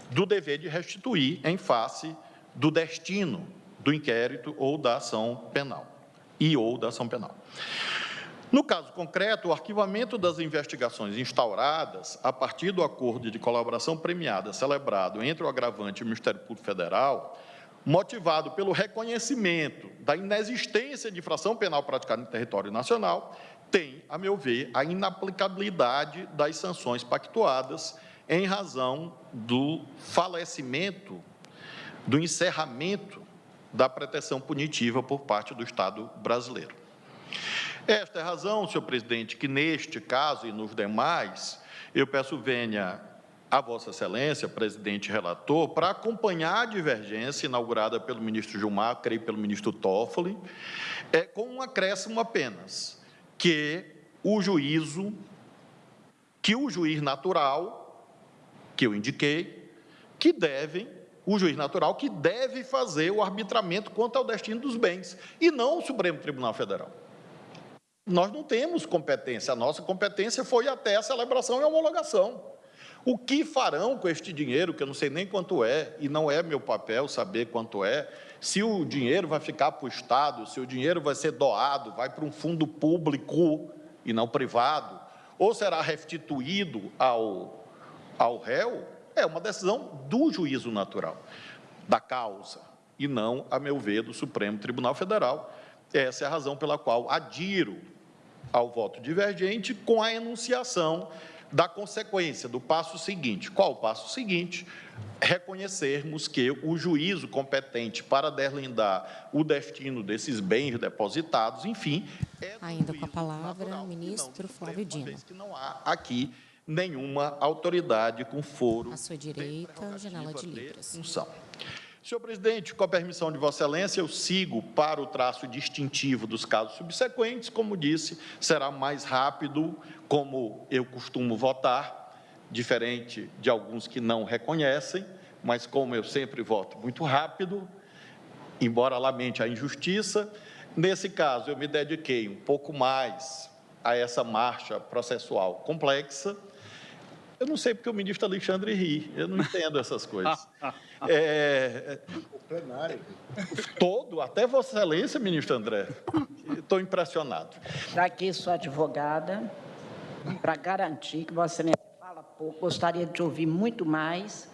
do dever de restituir em face do destino do inquérito ou da ação penal, ou da ação penal. No caso concreto, o arquivamento das investigações instauradas a partir do acordo de colaboração premiada celebrado entre o agravante e o Ministério Público Federal, motivado pelo reconhecimento da inexistência de infração penal praticada no território nacional, tem, a meu ver, a inaplicabilidade das sanções pactuadas em razão do falecimento, do encerramento da pretensão punitiva por parte do Estado brasileiro. Esta é a razão, senhor presidente, que neste caso e nos demais, eu peço vênia a Vossa Excelência, presidente e relator, para acompanhar a divergência inaugurada pelo ministro Gilmar, creio pelo ministro Toffoli, com um acréscimo apenas, que o juiz natural, que eu indiquei, o juiz natural que deve fazer o arbitramento quanto ao destino dos bens, e não o Supremo Tribunal Federal. Nós não temos competência, a nossa competência foi até a celebração e a homologação. O que farão com este dinheiro, que eu não sei nem quanto é, e não é meu papel saber quanto é, se o dinheiro vai ficar para o Estado, se o dinheiro vai ser doado, vai para um fundo público e não privado, ou será restituído ao réu, é uma decisão do juízo natural, da causa, e não, a meu ver, do Supremo Tribunal Federal. Essa é a razão pela qual adiro ao voto divergente com a enunciação da consequência, do passo seguinte. Qual o passo seguinte? Reconhecermos que o juízo competente para delindar o destino desses bens depositados, enfim, ainda com a palavra, ministro Flávio Dino. Que não há aqui nenhuma autoridade com foro. À sua direita, janela de Libras. Função. Senhor presidente, com a permissão de Vossa Excelência, eu sigo para o traço distintivo dos casos subsequentes. Como disse, será mais rápido, como eu costumo votar, diferente de alguns que não reconhecem, mas como eu sempre voto muito rápido, embora lamente a injustiça, nesse caso eu me dediquei um pouco mais a essa marcha processual complexa. Eu não sei porque o ministro Alexandre ri, eu não entendo essas coisas. O plenário. Todo, até Vossa Excelência, ministro André. Estou impressionado. Daqui sou advogada, para garantir que Vossa Excelência fala pouco, gostaria de ouvir muito mais,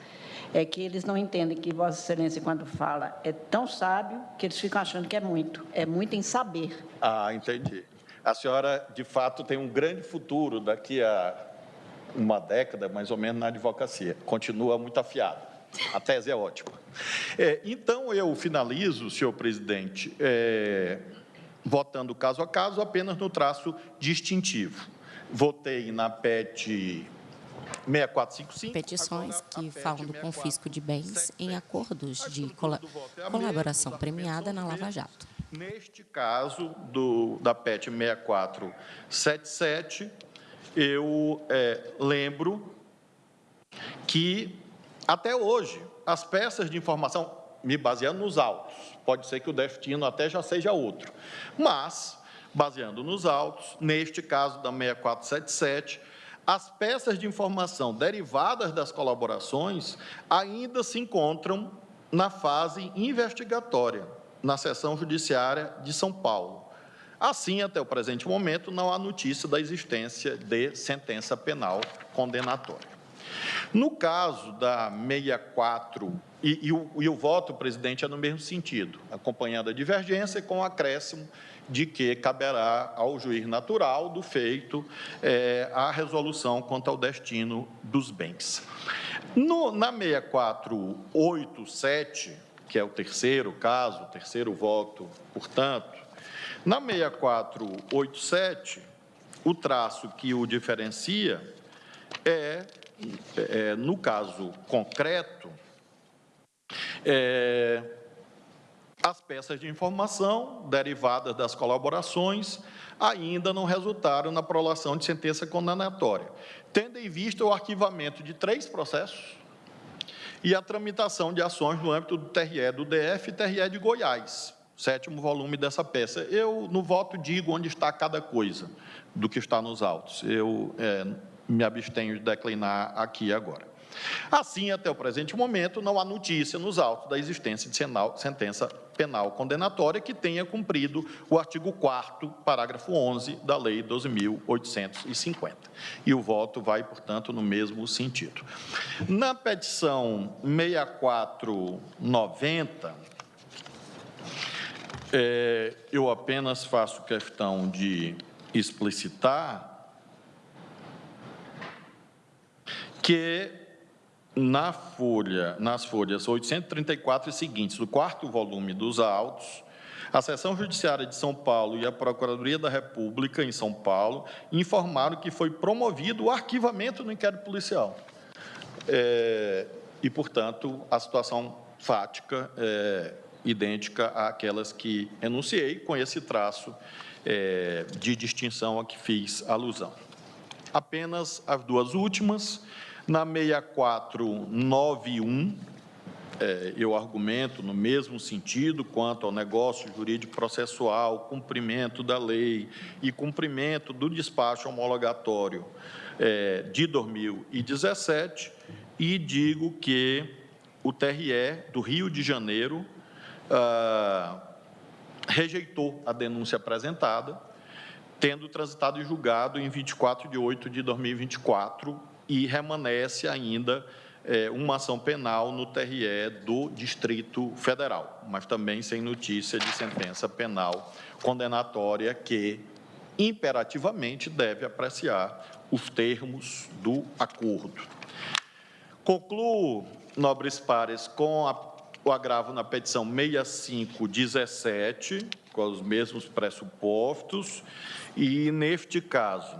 é que eles não entendem que Vossa Excelência, quando fala, é tão sábio que eles ficam achando que é muito em saber. Ah, entendi. A senhora, de fato, tem um grande futuro daqui a uma década, mais ou menos, na advocacia. Continua muito afiado. A tese é ótima. Então, eu finalizo, senhor presidente, votando caso a caso, apenas no traço distintivo. Votei na PET 6455. Petições que falam do confisco de bens em acordos de colaboração premiada na Lava Jato. Neste caso, da PET 6477, eu lembro que, até hoje, as peças de informação, me baseando nos autos, pode ser que o destino até já seja outro, mas, baseando nos autos, neste caso da 6477, as peças de informação derivadas das colaborações ainda se encontram na fase investigatória, na seção judiciária de São Paulo. Assim, até o presente momento, não há notícia da existência de sentença penal condenatória. No caso da E o voto, presidente, é no mesmo sentido, acompanhando a divergência com o acréscimo de que caberá ao juiz natural do feito a resolução quanto ao destino dos bens. Na 6487, que é o terceiro caso, o terceiro voto, portanto, na 6487, o traço que o diferencia no caso concreto, as peças de informação derivadas das colaborações ainda não resultaram na prolação de sentença condenatória, tendo em vista o arquivamento de 3 processos e a tramitação de ações no âmbito do TRE do DF e TRE de Goiás, 7º volume dessa peça. Eu, no voto, digo onde está cada coisa do que está nos autos. Eu me abstenho de declinar aqui agora. Assim, até o presente momento, não há notícia nos autos da existência de sentença penal condenatória que tenha cumprido o artigo 4º, parágrafo 11 da Lei 12.850. E o voto vai, portanto, no mesmo sentido. Na petição 6490, eu apenas faço questão de explicitar que nas folhas 834 e seguintes do 4º volume dos autos, a Seção Judiciária de São Paulo e a Procuradoria da República em São Paulo informaram que foi promovido o arquivamento no inquérito policial. E, portanto, a situação fática é idêntica àquelas que enunciei, com esse traço de distinção a que fiz alusão. Apenas as duas últimas. Na 6491, eu argumento no mesmo sentido quanto ao negócio jurídico processual, cumprimento da lei e cumprimento do despacho homologatório de 2017, e digo que o TRE do Rio de Janeiro rejeitou a denúncia apresentada, tendo transitado e julgado em 24 de 8 de 2024, e remanesce ainda uma ação penal no TRE do Distrito Federal, mas também sem notícia de sentença penal condenatória que imperativamente deve apreciar os termos do acordo. Concluo, nobres pares, com o agravo na petição 6517, com os mesmos pressupostos, e, neste caso,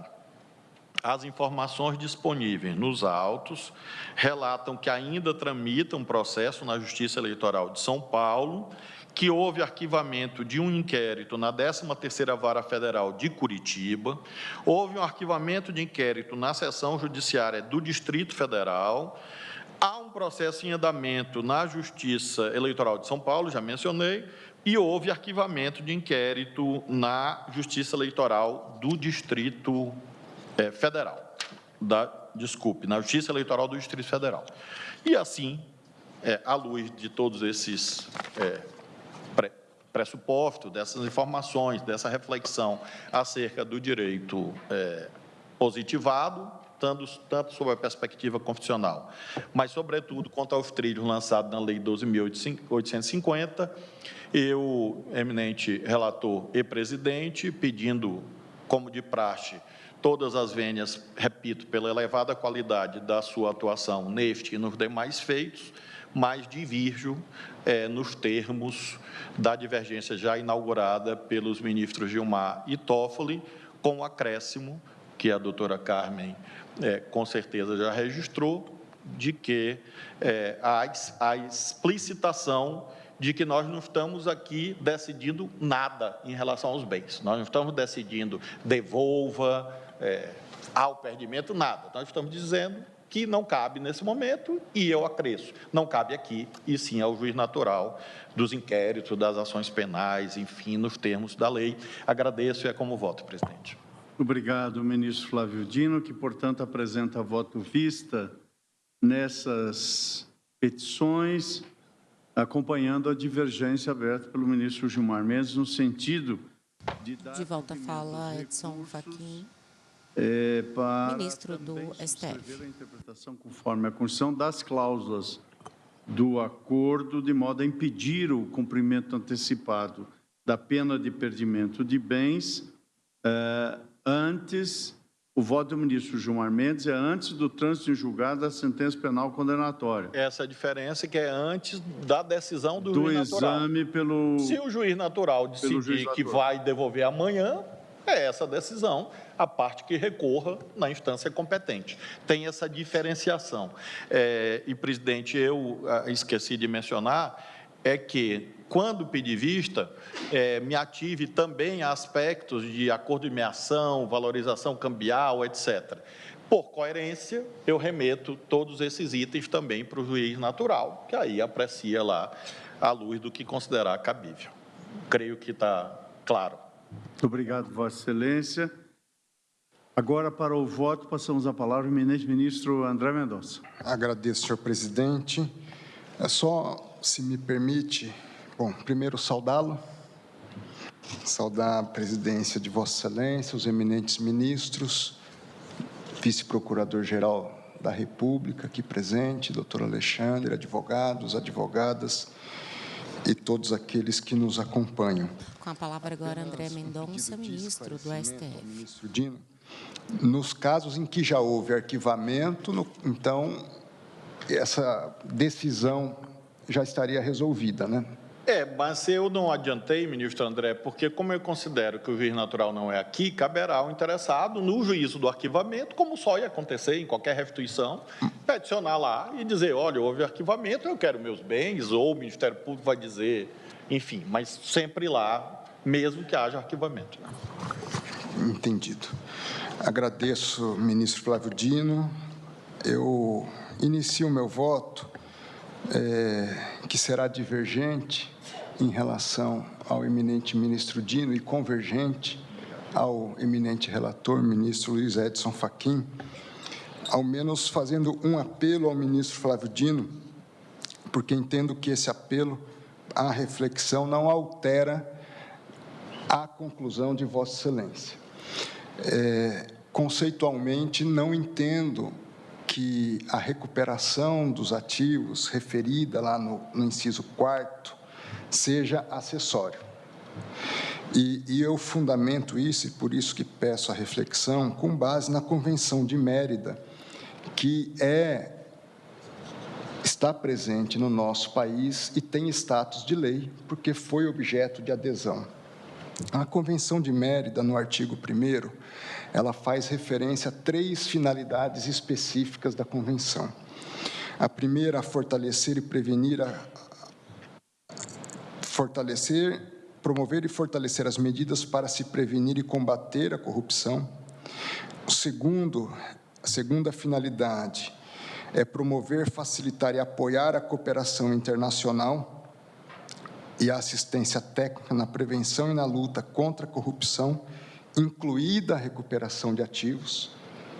as informações disponíveis nos autos relatam que ainda tramita um processo na Justiça Eleitoral de São Paulo, que houve arquivamento de um inquérito na 13ª Vara Federal de Curitiba, houve um arquivamento de inquérito na Seção Judiciária do Distrito Federal, há um processo em andamento na Justiça Eleitoral de São Paulo, já mencionei, e houve arquivamento de inquérito na Justiça Eleitoral do Distrito Federal, na Justiça Eleitoral do Distrito Federal. E assim, à luz de todos esses pressupostos, dessas informações, dessa reflexão acerca do direito positivado, tanto sob a perspectiva constitucional, mas, sobretudo, quanto aos trilhos lançados na Lei 12.850, eu, eminente relator e presidente, pedindo, como de praxe, todas as vênias, repito, pela elevada qualidade da sua atuação neste e nos demais feitos, mas divirjo nos termos da divergência já inaugurada pelos ministros Gilmar e Toffoli, com o acréscimo que a doutora Carmen, com certeza, já registrou, de que a explicitação de que nós não estamos aqui decidindo nada em relação aos bens. Nós não estamos decidindo devolva, ao perdimento, nada. Nós estamos dizendo que não cabe nesse momento, e eu acresço, não cabe aqui, e sim ao juiz natural dos inquéritos, das ações penais, enfim, nos termos da lei. Agradeço e é como voto, presidente. Obrigado, ministro Flávio Dino, que, portanto, apresenta voto vista nessas petições, acompanhando a divergência aberta pelo ministro Gilmar Mendes, no sentido de dar... De volta à fala, Edson Fachin, ministro do STF. A interpretação conforme a Constituição das cláusulas do acordo, de modo a impedir o cumprimento antecipado da pena de perdimento de bens antes, o voto do ministro Gilmar Mendes é antes do trânsito em julgado da sentença penal condenatória. Essa diferença que é antes da decisão do juiz natural. Exame pelo... Se o juiz natural decidir que vai devolver amanhã, é essa decisão, a parte que recorra na instância competente. Tem essa diferenciação. E, presidente, eu esqueci de mencionar, é que, quando pedir vista, me ative também a aspectos de acordo de meação, valorização cambial, etc. Por coerência, eu remeto todos esses itens também para o juiz natural, que aí aprecia lá à luz do que considerar cabível. Creio que está claro. Muito obrigado, Vossa Excelência. Agora, para o voto, passamos a palavra ao eminente ministro André Mendonça. Agradeço, senhor presidente. Só, se me permite, primeiro saudá-lo, saudar a presidência de Vossa Excelência, os eminentes ministros, vice-procurador-geral da República aqui presente, doutor Alexandre, advogados, advogadas e todos aqueles que nos acompanham. Com a palavra agora, André Mendonça, ministro do STF. Ministro Dino, nos casos em que já houve arquivamento, então, essa decisão já estaria resolvida, né? Mas eu não adiantei, ministro André, porque como eu considero que o juiz natural não é aqui, caberá ao interessado, no juízo do arquivamento, como só ia acontecer em qualquer restituição, peticionar lá e dizer, olha, houve arquivamento, eu quero meus bens, ou o Ministério Público vai dizer, enfim, mas sempre lá, mesmo que haja arquivamento. Entendido. Agradeço, ministro Flávio Dino. Eu inicio o meu voto, que será divergente em relação ao eminente ministro Dino e convergente ao eminente relator, ministro Luiz Edson Fachin, ao menos fazendo um apelo ao ministro Flávio Dino, porque entendo que esse apelo à reflexão não altera a conclusão de Vossa Excelência. Conceitualmente, não entendo que a recuperação dos ativos referida lá no inciso 4º seja acessório. E eu fundamento isso, e por isso que peço a reflexão, com base na Convenção de Mérida, que está presente no nosso país e tem status de lei, porque foi objeto de adesão. A Convenção de Mérida, no artigo 1º, ela faz referência a 3 finalidades específicas da Convenção. A primeira, fortalecer e prevenir promover e fortalecer as medidas para se prevenir e combater a corrupção. A segunda finalidade é promover, facilitar e apoiar a cooperação internacional e a assistência técnica na prevenção e na luta contra a corrupção, incluída a recuperação de ativos.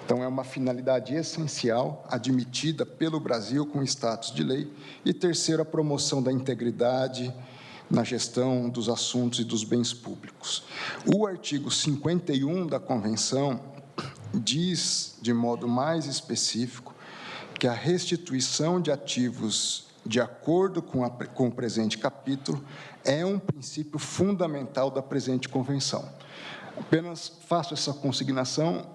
Então, é uma finalidade essencial, admitida pelo Brasil com status de lei. E terceiro, a promoção da integridade na gestão dos assuntos e dos bens públicos. O artigo 51 da Convenção diz, de modo mais específico, que a restituição de ativos de acordo com o presente capítulo é um princípio fundamental da presente Convenção. Apenas faço essa consignação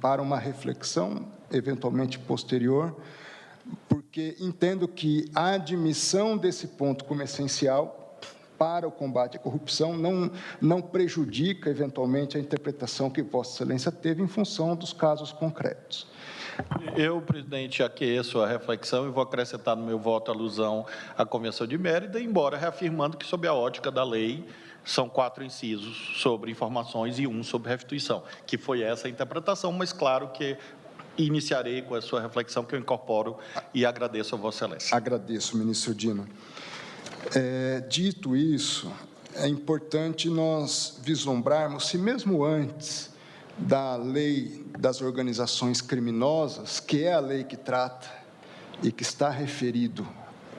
para uma reflexão, eventualmente posterior, porque entendo que a admissão desse ponto como essencial para o combate à corrupção não prejudica, eventualmente, a interpretação que Vossa Excelência teve em função dos casos concretos. Eu, presidente, aqueço a reflexão e vou acrescentar no meu voto a alusão à Convenção de Mérida, embora reafirmando que, sob a ótica da lei, são 4 incisos sobre informações e 1 sobre restituição, que foi essa a interpretação, mas claro que iniciarei com a sua reflexão, que eu incorporo e agradeço a Vossa Excelência. Agradeço, ministro Dino. Dito isso, é importante nós vislumbrarmos se mesmo antes da lei das organizações criminosas, que é a lei que trata e que está referido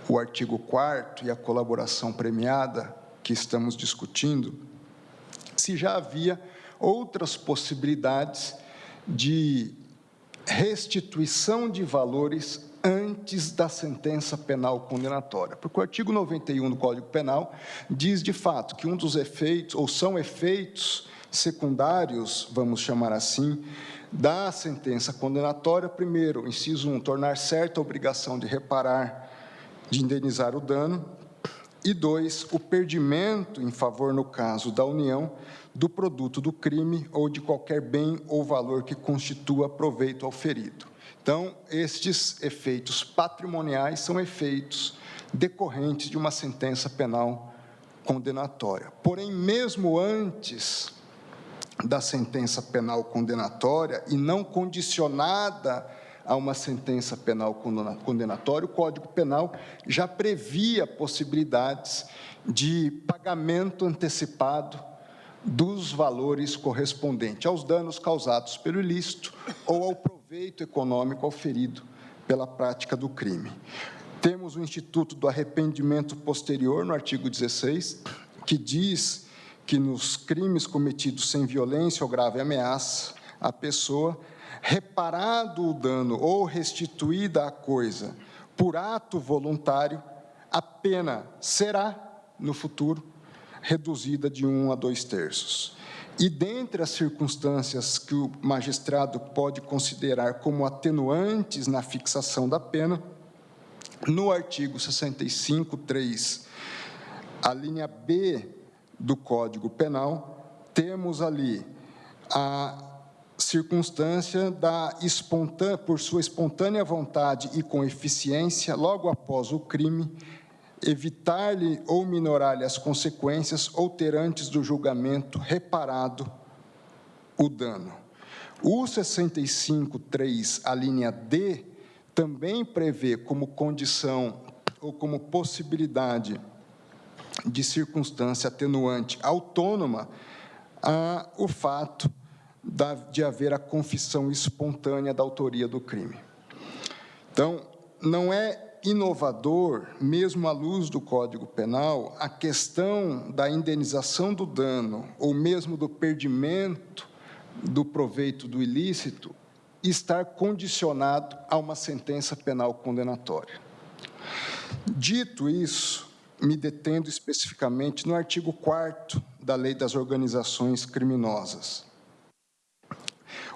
o artigo 4º e a colaboração premiada que estamos discutindo, se já havia outras possibilidades de restituição de valores antes da sentença penal condenatória. Porque o artigo 91 do Código Penal diz, de fato, que um dos efeitos, ou são efeitos secundários, vamos chamar assim, da sentença condenatória, primeiro, inciso 1, tornar certa a obrigação de reparar, de indenizar o dano, e 2, o perdimento em favor, no caso da União, do produto do crime ou de qualquer bem ou valor que constitua proveito ao ferido. Então, estes efeitos patrimoniais são efeitos decorrentes de uma sentença penal condenatória. Porém, mesmo antes da sentença penal condenatória e não condicionada a uma sentença penal condenatória, o Código Penal já previa possibilidades de pagamento antecipado dos valores correspondentes aos danos causados pelo ilícito ou ao proveito econômico auferido pela prática do crime. Temos o Instituto do Arrependimento Posterior, no artigo 16, que diz que nos crimes cometidos sem violência ou grave ameaça à pessoa, reparado o dano ou restituída a coisa por ato voluntário, a pena será, no futuro, reduzida de 1 a 2/3. E, dentre as circunstâncias que o magistrado pode considerar como atenuantes na fixação da pena, no artigo 65(3), a linha B do Código Penal, temos ali a circunstância por sua espontânea vontade e com eficiência, logo após o crime, evitar-lhe ou minorar-lhe as consequências ou ter antes do julgamento reparado o dano. O 65(3), a linha D, também prevê como condição ou como possibilidade de circunstância atenuante autônoma o fato de haver a confissão espontânea da autoria do crime. Então, não é inovador, mesmo à luz do Código Penal, a questão da indenização do dano ou mesmo do perdimento do proveito do ilícito estar condicionado a uma sentença penal condenatória. Dito isso, me detendo especificamente no artigo 4º da Lei das Organizações Criminosas.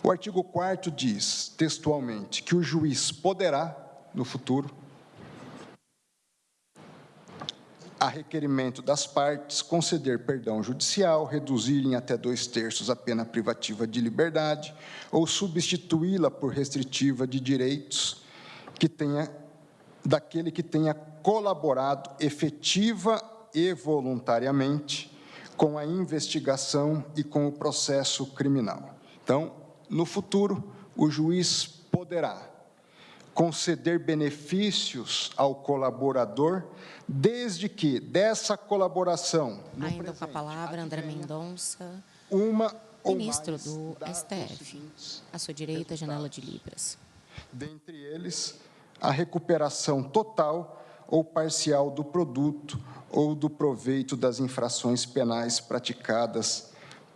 O artigo 4º diz, textualmente, que o juiz poderá, no futuro, a requerimento das partes, conceder perdão judicial, reduzir em até 2/3 a pena privativa de liberdade ou substituí-la por restritiva de direitos daquele que tenha colaborado efetiva e voluntariamente com a investigação e com o processo criminal. Então, no futuro, o juiz poderá conceder benefícios ao colaborador, desde que dessa colaboração... Ainda com a palavra, André Mendonça, ministro do STF. À sua direita, janela de Libras. Dentre eles, a recuperação total ou parcial do produto ou do proveito das infrações penais praticadas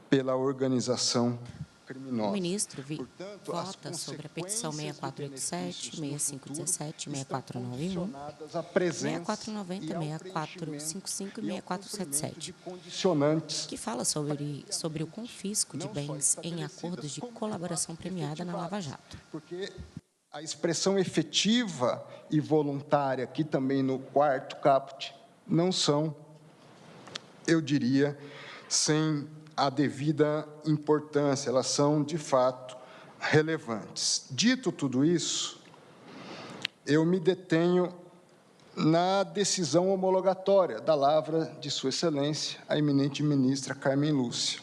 pela organização criminosa. O ministro vota sobre a petição 6487, 6517, 6491, 6490, 6455 e 6477, que fala sobre o confisco de bens em acordos de colaboração premiada na Lava Jato. Porque a expressão efetiva e voluntária, aqui também no 4º caput, não são, eu diria, sem a devida importância, elas são, de fato, relevantes. Dito tudo isso, eu me detenho na decisão homologatória da lavra de Sua Excelência, a eminente ministra Carmen Lúcia.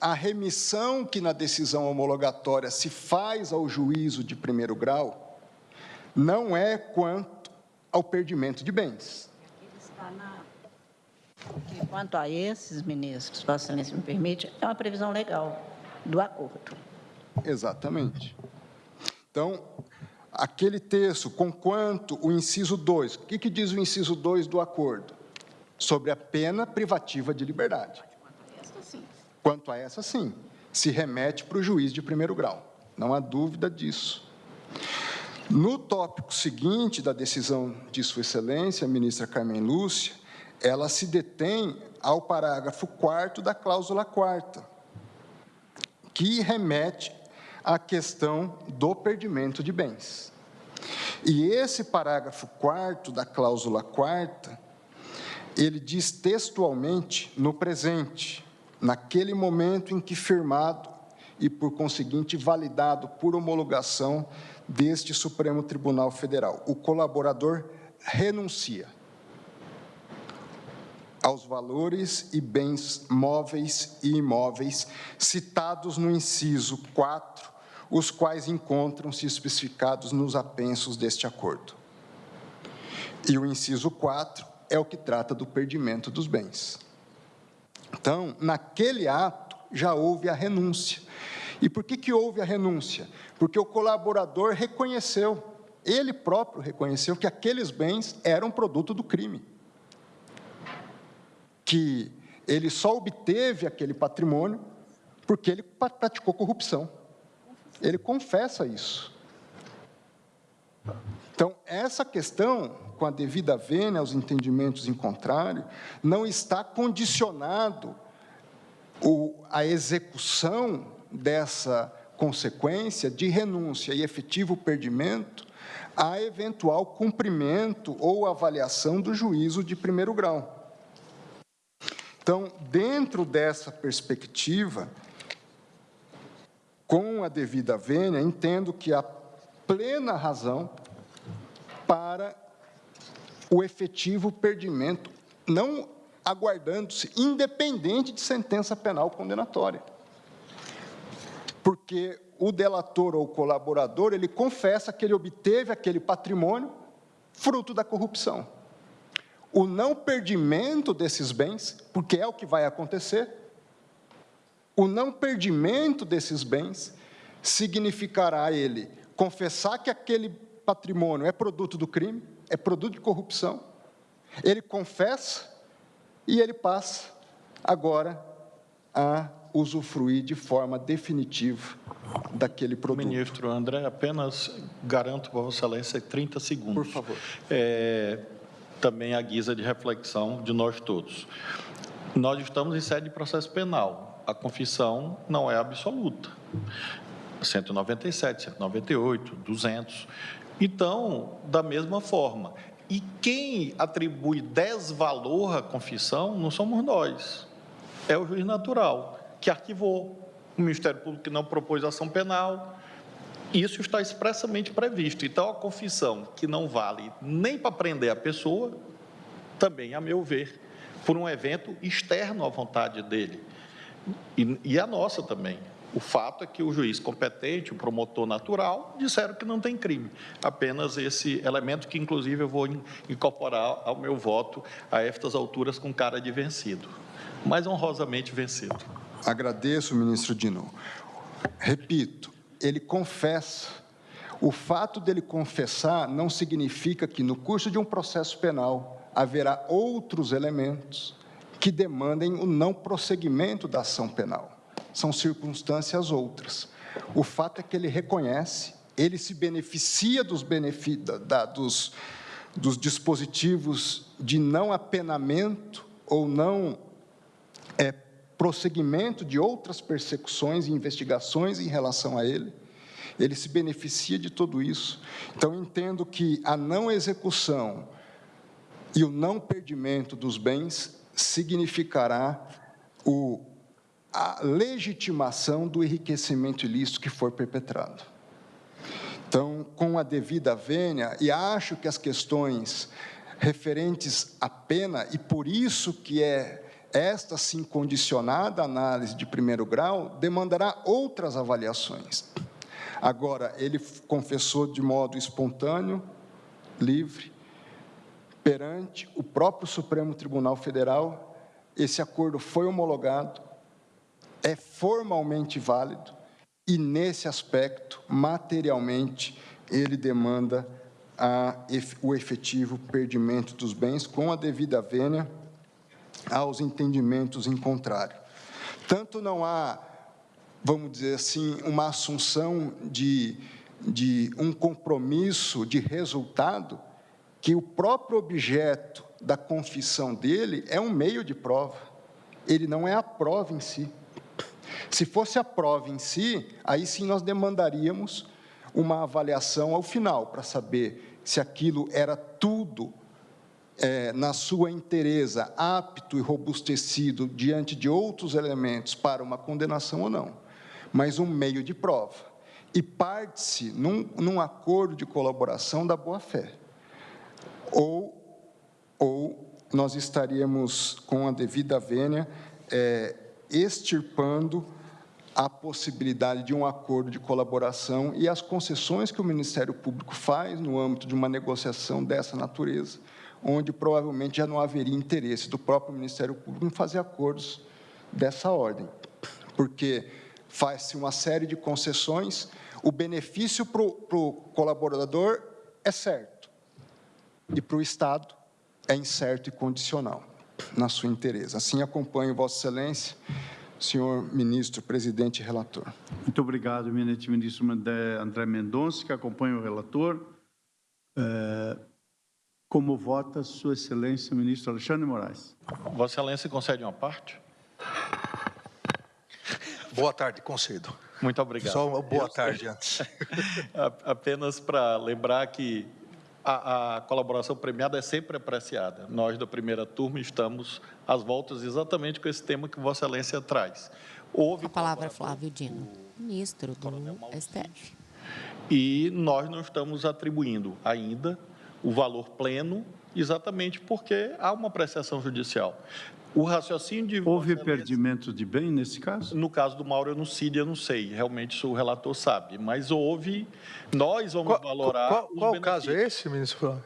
A remissão que na decisão homologatória se faz ao juízo de primeiro grau não é quanto ao perdimento de bens. Porque, quanto a esses ministros, Vossa Excelência me permite, é uma previsão legal do acordo. Exatamente. Então, aquele texto, conquanto o inciso 2, o que diz o inciso 2 do acordo? Sobre a pena privativa de liberdade. Quanto a essa, sim, se remete para o juiz de primeiro grau. Não há dúvida disso. No tópico seguinte da decisão de Sua Excelência, a ministra Carmen Lúcia, ela se detém ao parágrafo 4º da cláusula 4ª, que remete à questão do perdimento de bens. E esse parágrafo 4º da cláusula 4ª, ele diz textualmente, no presente, naquele momento em que firmado e, por conseguinte, validado por homologação deste Supremo Tribunal Federal, o colaborador renuncia aos valores e bens móveis e imóveis citados no inciso 4, os quais encontram-se especificados nos apensos deste acordo. E o inciso 4 é o que trata do perdimento dos bens. Então, naquele ato, já houve a renúncia. E por que houve a renúncia? Porque o colaborador reconheceu, ele próprio reconheceu que aqueles bens eram produto do crime, que ele só obteve aquele patrimônio porque ele praticou corrupção. Ele confessa isso. Então, essa questão, com a devida vênia aos entendimentos em contrário, não está condicionado a execução dessa consequência de renúncia e efetivo perdimento a eventual cumprimento ou avaliação do juízo de primeiro grau. Então, dentro dessa perspectiva, com a devida vênia, entendo que há plena razão para o efetivo perdimento, não aguardando-se, independente de sentença penal condenatória. Porque o delator ou colaborador, ele confessa que ele obteve aquele patrimônio fruto da corrupção. O não perdimento desses bens, porque é o que vai acontecer, o não perdimento desses bens significará ele confessar que aquele patrimônio é produto do crime, é produto de corrupção, ele confessa e ele passa agora a usufruir de forma definitiva daquele produto. Ministro André, apenas garanto para Vossa Excelência 30 segundos. Por favor. Também à guisa de reflexão de nós todos. Nós estamos em sede de processo penal. A confissão não é absoluta. 197, 198, 200. Então, da mesma forma, e quem atribui desvalor à confissão não somos nós, é o juiz natural, que arquivou, o Ministério Público que não propôs ação penal. Isso está expressamente previsto. Então, a confissão que não vale nem para prender a pessoa, também, a meu ver, por um evento externo à vontade dele, e a nossa também. O fato é que o juiz competente, o promotor natural, disseram que não tem crime. Apenas esse elemento que, inclusive, eu vou incorporar ao meu voto a estas alturas com cara de vencido, mas honrosamente vencido. Agradeço, ministro Dino. Repito, ele confessa. O fato dele confessar não significa que, no curso de um processo penal, haverá outros elementos que demandem o não prosseguimento da ação penal. São circunstâncias outras. O fato é que ele reconhece, ele se beneficia dos dispositivos de não apenamento ou não prosseguimento de outras persecuções e investigações em relação a ele. Ele se beneficia de tudo isso. Então, entendo que a não execução e o não perdimento dos bens significará a legitimação do enriquecimento ilícito que for perpetrado. Então, com a devida vênia, e acho que as questões referentes à pena, e por isso que esta, sim, condicionada à análise de primeiro grau, demandará outras avaliações. Agora, ele confessou de modo espontâneo, livre, perante o próprio Supremo Tribunal Federal, esse acordo foi homologado, é formalmente válido, e, nesse aspecto, materialmente, ele demanda o efetivo perdimento dos bens, com a devida vênia aos entendimentos em contrário. Tanto não há, vamos dizer assim, uma assunção de de um compromisso de resultado, que o próprio objeto da confissão dele é um meio de prova, ele não é a prova em si. Se fosse a prova em si, aí sim nós demandaríamos uma avaliação ao final, para saber se aquilo era tudo, na sua inteireza, apto e robustecido diante de outros elementos para uma condenação ou não, mas um meio de prova. E parte-se num acordo de colaboração da boa-fé. Ou nós estaríamos, com a devida vênia, extirpando a possibilidade de um acordo de colaboração e as concessões que o Ministério Público faz no âmbito de uma negociação dessa natureza, onde provavelmente já não haveria interesse do próprio Ministério Público em fazer acordos dessa ordem, porque faz-se uma série de concessões, o benefício para o colaborador é certo, e para o Estado é incerto e condicional, na sua inteireza. Assim, acompanho Vossa Excelência, senhor ministro, presidente e relator. Muito obrigado, eminente ministro André Mendonça, que acompanha o relator. Como vota Sua Excelência, ministro Alexandre de Moraes? Vossa Excelência concede uma parte? Boa tarde, concedo. Muito obrigado. Só uma boa tarde antes. Apenas para lembrar que a colaboração premiada é sempre apreciada. Nós, da primeira turma, estamos às voltas exatamente com esse tema que Vossa Excelência traz. A palavra é Flávio Dino, ministro do STF. E nós não estamos atribuindo ainda o valor pleno, exatamente porque há uma apreciação judicial. O raciocínio de... Houve perdimento de bem nesse caso? No caso do Mauro Enucídio, eu não sei, realmente o relator sabe, mas houve, nós vamos valorar... Qual caso é esse, ministro Flávio?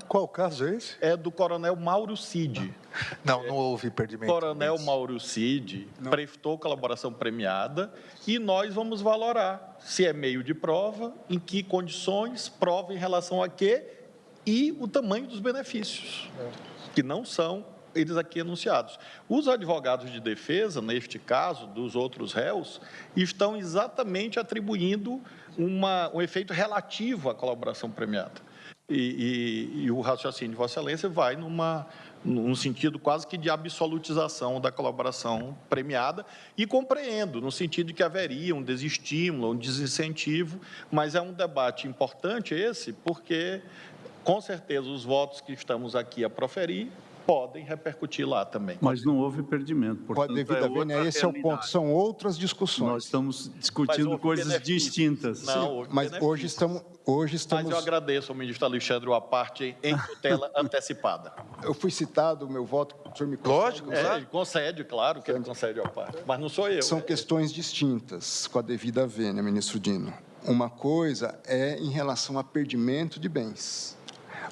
Qual caso é esse? É do coronel Mauro Cid. Não houve perdimento. O coronel Mauro Cid prestou colaboração premiada e nós vamos valorar se é meio de prova, em que condições, prova em relação a quê e o tamanho dos benefícios, que não são eles aqui enunciados. Os advogados de defesa, neste caso, dos outros réus, estão exatamente atribuindo um efeito relativo à colaboração premiada. E o raciocínio de Vossa Excelência vai num sentido quase que de absolutização da colaboração premiada, e compreendo, no sentido de que haveria um desestímulo, um desincentivo, mas é um debate importante esse, porque, com certeza, os votos que estamos aqui a proferir podem repercutir lá também. Mas não houve perdimento. Portanto, devida vênia, esse é o ponto, são outras discussões. Nós estamos discutindo coisas distintas. Não, sim, mas hoje estamos... Mas eu agradeço ao ministro Alexandre a parte em tutela antecipada. Eu fui citado, o meu voto, o senhor me concede? Lógico, ele concede, claro que ele concede a parte, mas não sou eu. São questões distintas, com a devida vênia, ministro Dino. Uma coisa é em relação a perdimento de bens.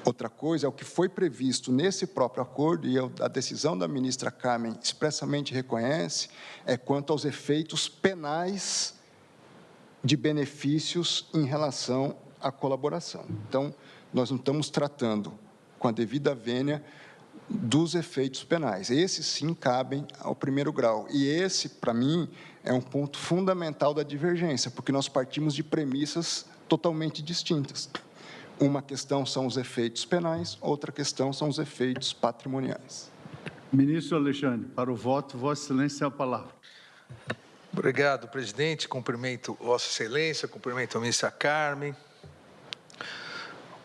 Outra coisa é o que foi previsto nesse próprio acordo, e a decisão da ministra Carmen expressamente reconhece, é quanto aos efeitos penais de benefícios em relação à colaboração. Então, nós não estamos tratando, com a devida vênia, dos efeitos penais. Esses, sim, cabem ao primeiro grau. E esse, para mim, é um ponto fundamental da divergência, porque nós partimos de premissas totalmente distintas. Uma questão são os efeitos penais, outra questão são os efeitos patrimoniais. Ministro Alexandre, para o voto, Vossa Excelência, a palavra. Obrigado, presidente. Cumprimento Vossa Excelência, cumprimento a ministra Carmen,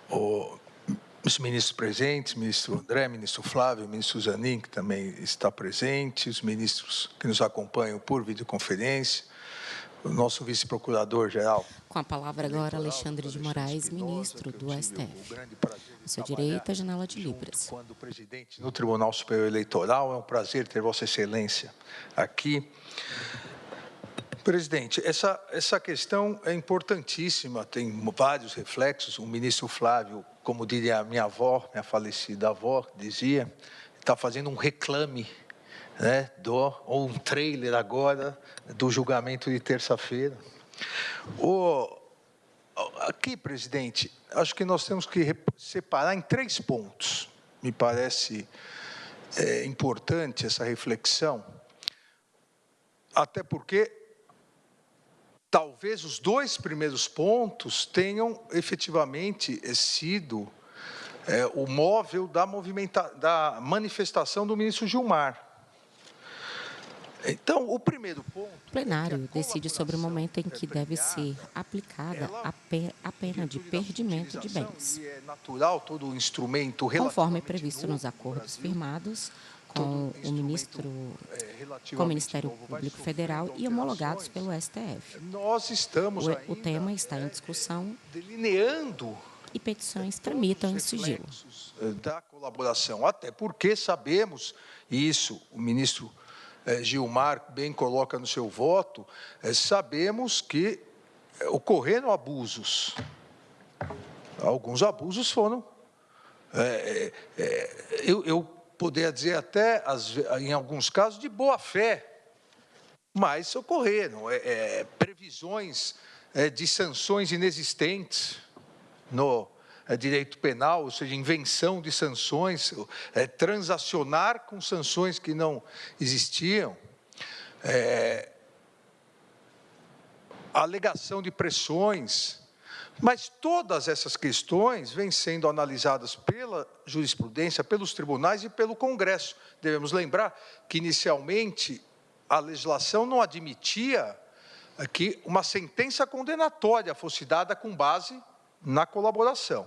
os ministros presentes, ministro André, ministro Flávio, ministro Zanin, que também está presente, os ministros que nos acompanham por videoconferência, o nosso vice-procurador-geral. Com a palavra agora, Alexandre de Moraes, ministro do STF. À sua direita, Janela de Libras. Quando presidente no Tribunal Superior Eleitoral, é um prazer ter Vossa Excelência aqui. Presidente, essa questão é importantíssima, tem vários reflexos. O ministro Flávio, como diria a minha avó, minha falecida avó, dizia, está fazendo um reclame, né, ou um trailer agora do julgamento de terça-feira. Aqui, presidente, acho que nós temos que separar em 3 pontos. Me parece importante essa reflexão, até porque talvez os 2 primeiros pontos tenham efetivamente sido o móvel da manifestação do ministro Gilmar. Então, o primeiro ponto... O plenário decide sobre o momento em que deve ser aplicada a pena de perdimento de bens, é natural todo o instrumento conforme previsto nos acordos firmados com o Ministério Público Federal e homologados pelo STF. Nós estamos O tema está em discussão delineando e petições tramitam em sigilo. Da colaboração, até porque sabemos, e isso o ministro Gilmar bem coloca no seu voto, sabemos que ocorreram abusos. Alguns abusos foram, eu poderia dizer até, em alguns casos, de boa fé, mas ocorreram previsões de sanções inexistentes no direito penal, ou seja, invenção de sanções, transacionar com sanções que não existiam, alegação de pressões, mas todas essas questões vêm sendo analisadas pela jurisprudência, pelos tribunais e pelo Congresso. Devemos lembrar que, inicialmente, a legislação não admitia que uma sentença condenatória fosse dada com base na colaboração.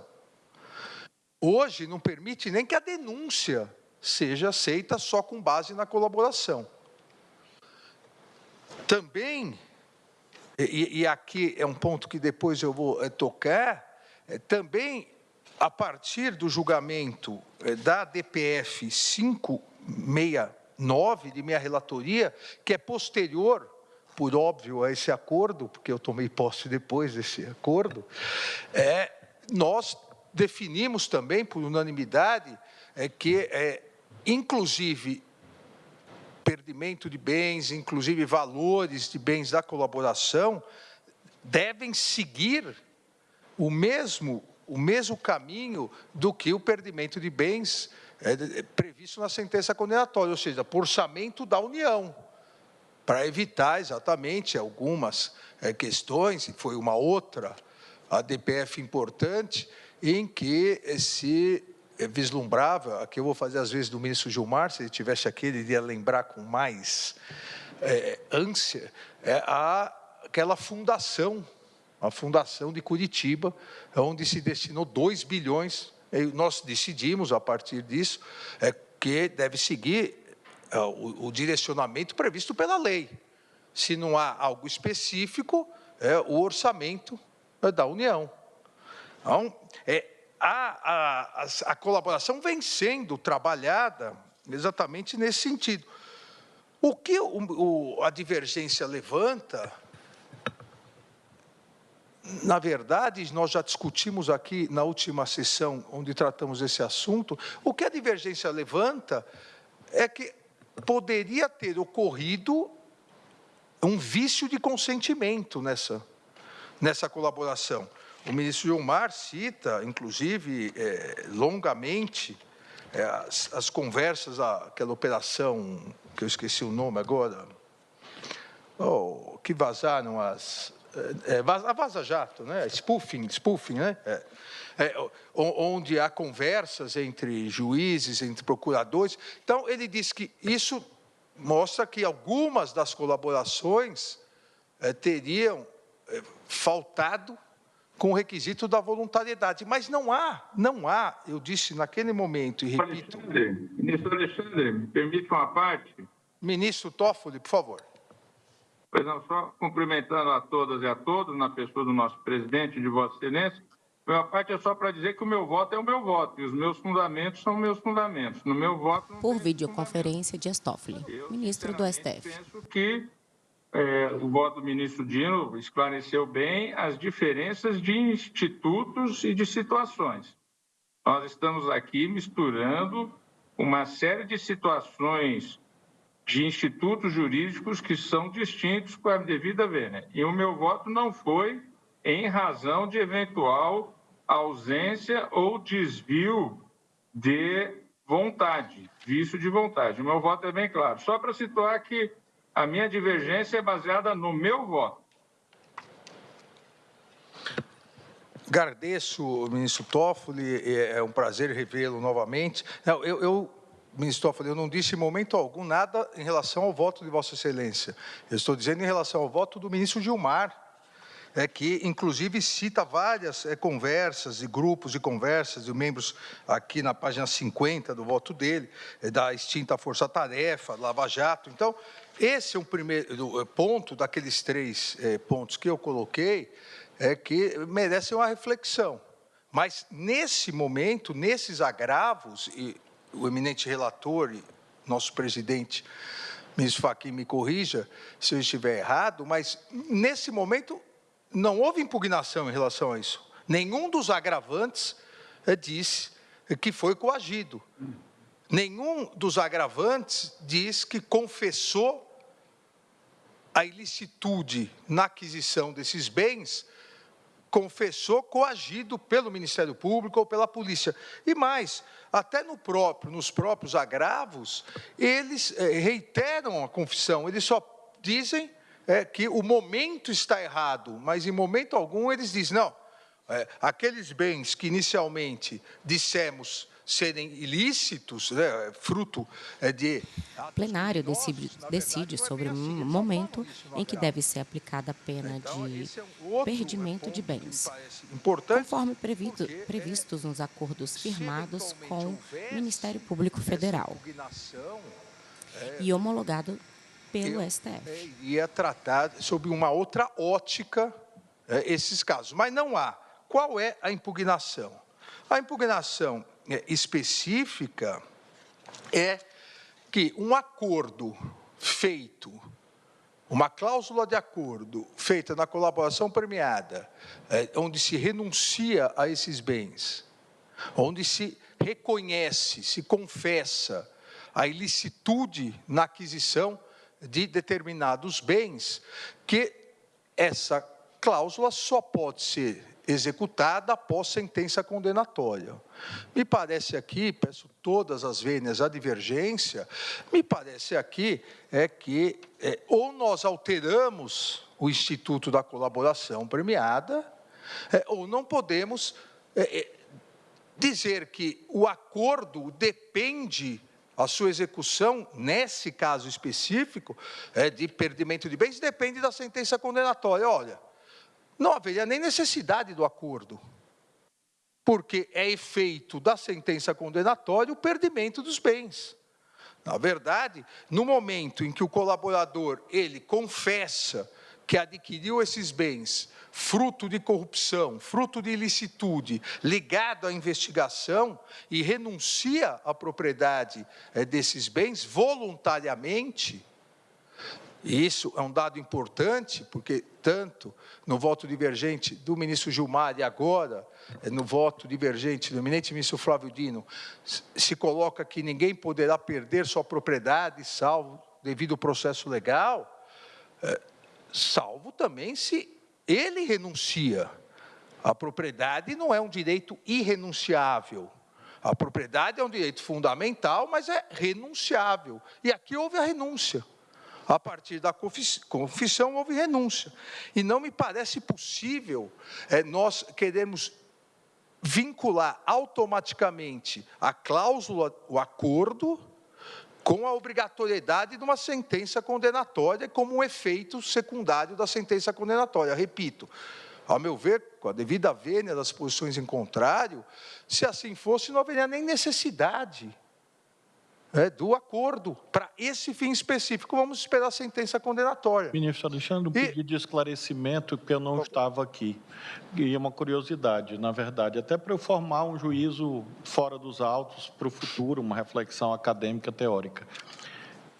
Hoje, não permite nem que a denúncia seja aceita só com base na colaboração. Também, e aqui é um ponto que depois eu vou tocar, também, a partir do julgamento da DPF 569, de minha relatoria, que é posterior, por óbvio, a esse acordo, porque eu tomei posse depois desse acordo, nós definimos também, por unanimidade, que, inclusive, perdimento de bens, inclusive valores de bens da colaboração, devem seguir o mesmo caminho do que o perdimento de bens previsto na sentença condenatória, ou seja, por orçamento da União, para evitar exatamente algumas questões, e foi uma outra, a DPF importante, em que se vislumbrava, aqui eu vou fazer às vezes do ministro Gilmar, se ele estivesse aqui, ele iria lembrar com mais ânsia, aquela fundação, a Fundação de Curitiba, onde se destinou 2 bilhões, e nós decidimos, a partir disso, que deve seguir o direcionamento previsto pela lei. Se não há algo específico, o orçamento da União. Então, a colaboração vem sendo trabalhada exatamente nesse sentido. O que a divergência levanta, na verdade, nós já discutimos aqui na última sessão, onde tratamos esse assunto, o que a divergência levanta é que poderia ter ocorrido um vício de consentimento nessa colaboração. O ministro Gilmar cita, inclusive, longamente, as conversas, aquela operação, que eu esqueci o nome agora, que vazaram a Vaza Jato, né? Spoofing, né? Onde há conversas entre juízes, entre procuradores. Então, ele diz que isso mostra que algumas das colaborações teriam faltado com o requisito da voluntariedade. Mas não há, eu disse naquele momento, e repito... Ministro Alexandre, me permite uma parte? Ministro Toffoli, por favor. Pois não, só cumprimentando a todas e a todos, na pessoa do nosso presidente, de Vossa Excelência, minha parte é só para dizer que o meu voto é o meu voto, e os meus fundamentos são meus fundamentos. No meu voto... Por videoconferência, Dias Toffoli, ministro do STF. Penso que o voto do ministro Dino esclareceu bem as diferenças de institutos e de situações. Nós estamos aqui misturando uma série de situações de institutos jurídicos que são distintos com a devida vênia. E o meu voto não foi em razão de eventual ausência ou desvio de vontade, vício de vontade. O meu voto é bem claro. Só para situar que a minha divergência é baseada no meu voto. Agradeço, ministro Toffoli, é um prazer revê-lo novamente. Ministro Toffoli, eu não disse em momento algum nada em relação ao voto de Vossa Excelência. Eu estou dizendo em relação ao voto do ministro Gilmar, que, inclusive, cita várias conversas e grupos de conversas de membros aqui na página 50 do voto dele, da extinta Força Tarefa, Lava Jato. Então, esse é um primeiro ponto daqueles 3 pontos que eu coloquei, que merecem uma reflexão. Mas, nesse momento, nesses agravos, e o eminente relator e nosso presidente, ministro Fachin, me corrija se eu estiver errado, mas, nesse momento, não houve impugnação em relação a isso. Nenhum dos agravantes disse que foi coagido. Nenhum dos agravantes diz que confessou a ilicitude na aquisição desses bens, confessou coagido pelo Ministério Público ou pela polícia. E mais, até nos próprios agravos, eles reiteram a confissão, eles só dizem que o momento está errado, mas em momento algum eles dizem, não, aqueles bens que inicialmente dissemos serem ilícitos, fruto de... O plenário decide sobre o momento em que deve ser aplicada a pena de perdimento de bens, conforme previstos nos acordos firmados com o Ministério Público Federal e homologado pelo STF. Ia tratar sob uma outra ótica esses casos, mas não há. Qual é a impugnação? A impugnação específica é que um acordo feito, uma cláusula de acordo feita na colaboração premiada, onde se renuncia a esses bens, onde se reconhece, se confessa a ilicitude na aquisição de determinados bens, que essa cláusula só pode ser executada após sentença condenatória. Me parece aqui, peço todas as vênias à divergência, me parece aqui que ou nós alteramos o instituto da colaboração premiada, ou não podemos dizer que o acordo depende, a sua execução, nesse caso específico, de perdimento de bens, depende da sentença condenatória. Olha, não haveria nem necessidade do acordo, porque é efeito da sentença condenatória o perdimento dos bens. Na verdade, no momento em que o colaborador, ele confessa que adquiriu esses bens fruto de corrupção, fruto de ilicitude, ligado à investigação e renuncia à propriedade desses bens voluntariamente, e isso é um dado importante, porque tanto no voto divergente do ministro Gilmar e agora no voto divergente do eminente ministro Flávio Dino, se coloca que ninguém poderá perder sua propriedade, salvo devido ao processo legal, salvo também se ele renuncia. A propriedade não é um direito irrenunciável. A propriedade é um direito fundamental, mas é renunciável. E aqui houve a renúncia. A partir da confissão houve renúncia. E não me parece possível nós queremos vincular automaticamente a cláusula, o acordo, com a obrigatoriedade de uma sentença condenatória como um efeito secundário da sentença condenatória. Repito, ao meu ver, com a devida vênia das posições em contrário, se assim fosse, não haveria nem necessidade do acordo. Para esse fim específico, vamos esperar a sentença condenatória. Ministro Alexandre, um pedido de esclarecimento, porque eu não estava aqui. E é uma curiosidade, na verdade, até para eu formar um juízo fora dos autos para o futuro, uma reflexão acadêmica teórica.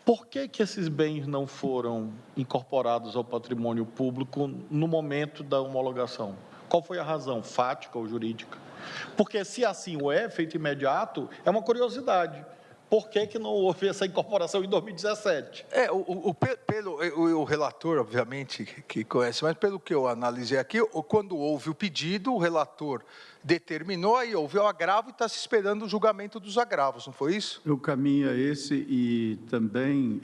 Por que esses bens não foram incorporados ao patrimônio público no momento da homologação? Qual foi a razão, fática ou jurídica? Porque se assim o é, feito imediato, é uma curiosidade. Por que não houve essa incorporação em 2017? O relator, obviamente, que conhece, mas pelo que eu analisei aqui, quando houve o pedido, o relator determinou, aí houve o agravo e está se esperando o julgamento dos agravos, não foi isso? O caminho é esse e também,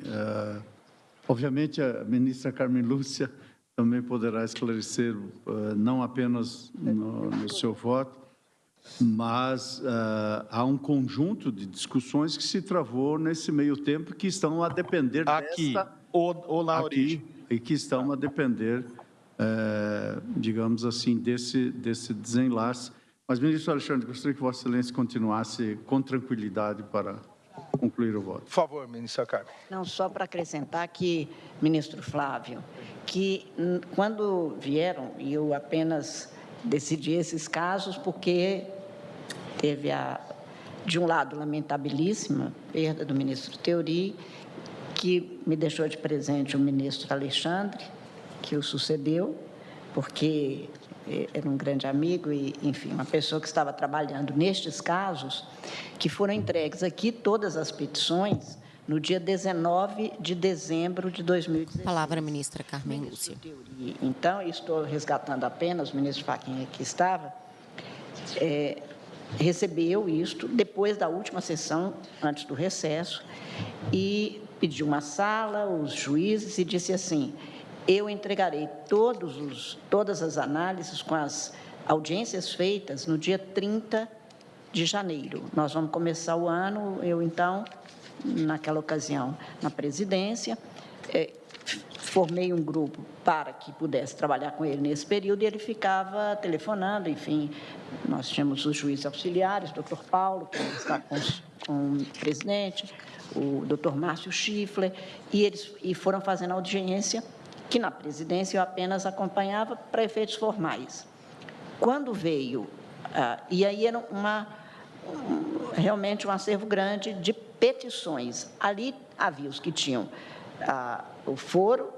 obviamente, a ministra Carmen Lúcia também poderá esclarecer, não apenas no seu voto, mas há um conjunto de discussões que se travou nesse meio tempo que estão a depender aqui ou na origem. E que estão a depender, digamos assim, desse desenlace. Mas, ministro Alexandre, gostaria que Vossa Excelência continuasse com tranquilidade para concluir o voto. Por favor, ministra Carmen. Não, só para acrescentar que, ministro Flávio, que quando vieram, e eu apenas decidi esses casos porque teve, de um lado, lamentabilíssima perda do ministro Theory, que me deixou de presente o ministro Alexandre, que o sucedeu, porque era um grande amigo e, enfim, uma pessoa que estava trabalhando nestes casos, que foram entregues aqui todas as petições no dia 19 de dezembro de 2016. Palavra, ministra Carmen Lúcia. Então, estou resgatando apenas, o ministro Fachin aqui estava, recebeu isto depois da última sessão, antes do recesso, e pediu uma sala, os juízes, e disse assim: eu entregarei todas as análises com as audiências feitas no dia 30 de janeiro. Nós vamos começar o ano, eu, então, naquela ocasião, na presidência, formei um grupo para que pudesse trabalhar com ele nesse período, e ele ficava telefonando, enfim, nós tínhamos os juízes auxiliares, o Dr. Paulo, que está com o presidente, o Dr. Márcio Schiffler, e foram fazendo audiência, que na presidência eu apenas acompanhava para efeitos formais. Quando veio, e aí era realmente um acervo grande de petições, ali havia os que tinham o foro,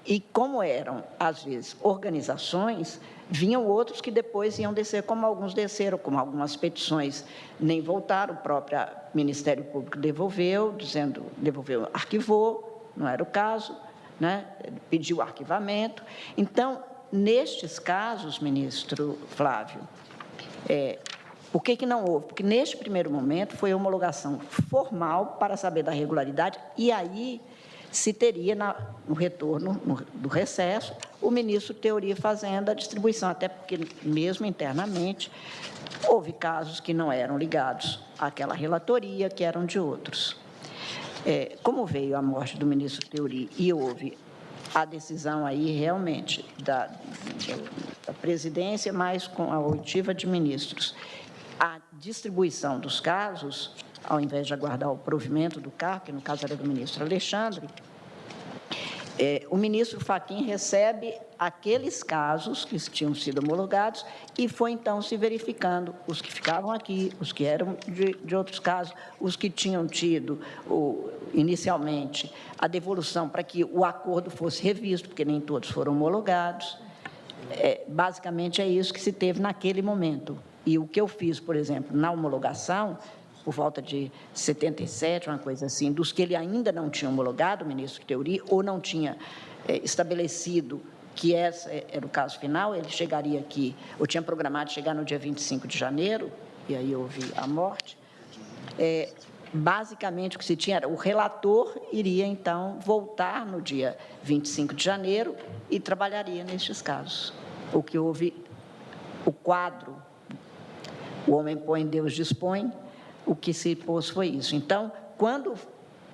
e como eram, às vezes, organizações, vinham outros que depois iam descer, como alguns desceram, como algumas petições nem voltaram, o próprio Ministério Público devolveu, arquivou, não era o caso, né? Pediu arquivamento. Então, nestes casos, ministro Flávio, por que não houve? Porque, neste primeiro momento, foi homologação formal para saber da regularidade, e aí se teria, no retorno do recesso, o ministro Theory fazendo a distribuição, até porque, mesmo internamente, houve casos que não eram ligados àquela relatoria, que eram de outros. Como veio a morte do ministro Theory e houve a decisão aí, realmente, da presidência, mas com a oitiva de ministros, a distribuição dos casos, ao invés de aguardar o provimento do cargo, que no caso era do ministro Alexandre, o ministro Fachin recebe aqueles casos que tinham sido homologados e foi, então, se verificando os que ficavam aqui, os que eram de outros casos, os que tinham tido, inicialmente, a devolução para que o acordo fosse revisto, porque nem todos foram homologados. Basicamente, é isso que se teve naquele momento. E o que eu fiz, por exemplo, na homologação, por volta de 77, uma coisa assim, dos que ele ainda não tinha homologado, o ministro Theory, ou não tinha estabelecido que esse era o caso final, ele chegaria aqui, ou tinha programado chegar no dia 25 de janeiro, e aí houve a morte. Basicamente, o que se tinha era, o relator iria, então, voltar no dia 25 de janeiro e trabalharia nestes casos. O que houve, o quadro, o homem põe, Deus dispõe, o que se pôs foi isso. Então, quando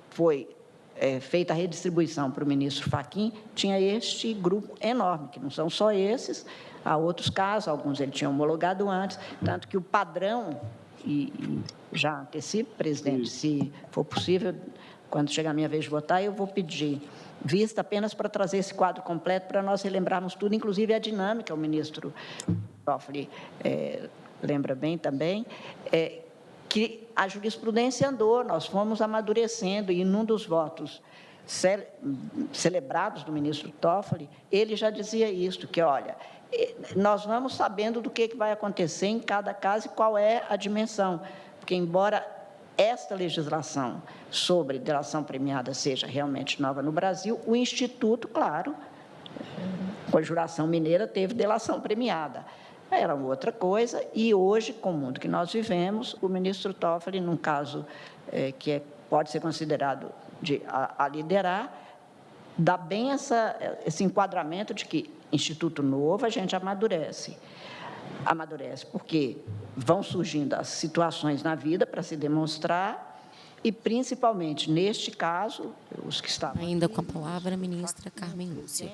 foi feita a redistribuição para o ministro Fachin, tinha este grupo enorme, que não são só esses, há outros casos, alguns ele tinha homologado antes, tanto que o padrão, e já antecipo, presidente, se for possível, quando chegar a minha vez de votar, eu vou pedir vista apenas para trazer esse quadro completo, para nós relembrarmos tudo, inclusive a dinâmica, o ministro Toffoli lembra bem também, que a jurisprudência andou, nós fomos amadurecendo, e num dos votos celebrados do ministro Toffoli, ele já dizia isto, que, olha, nós vamos sabendo do que vai acontecer em cada caso e qual é a dimensão, porque, embora esta legislação sobre delação premiada seja realmente nova no Brasil, o Instituto, claro, Conjuração Mineira teve delação premiada, era outra coisa, e hoje, com o mundo que nós vivemos, o ministro Toffoli, num caso que pode ser considerado a liderar, dá bem esse enquadramento de que Instituto Novo a gente amadurece, porque vão surgindo as situações na vida para se demonstrar e, principalmente, neste caso, os que estavam... Ainda com a palavra, a ministra Carmen Lúcia.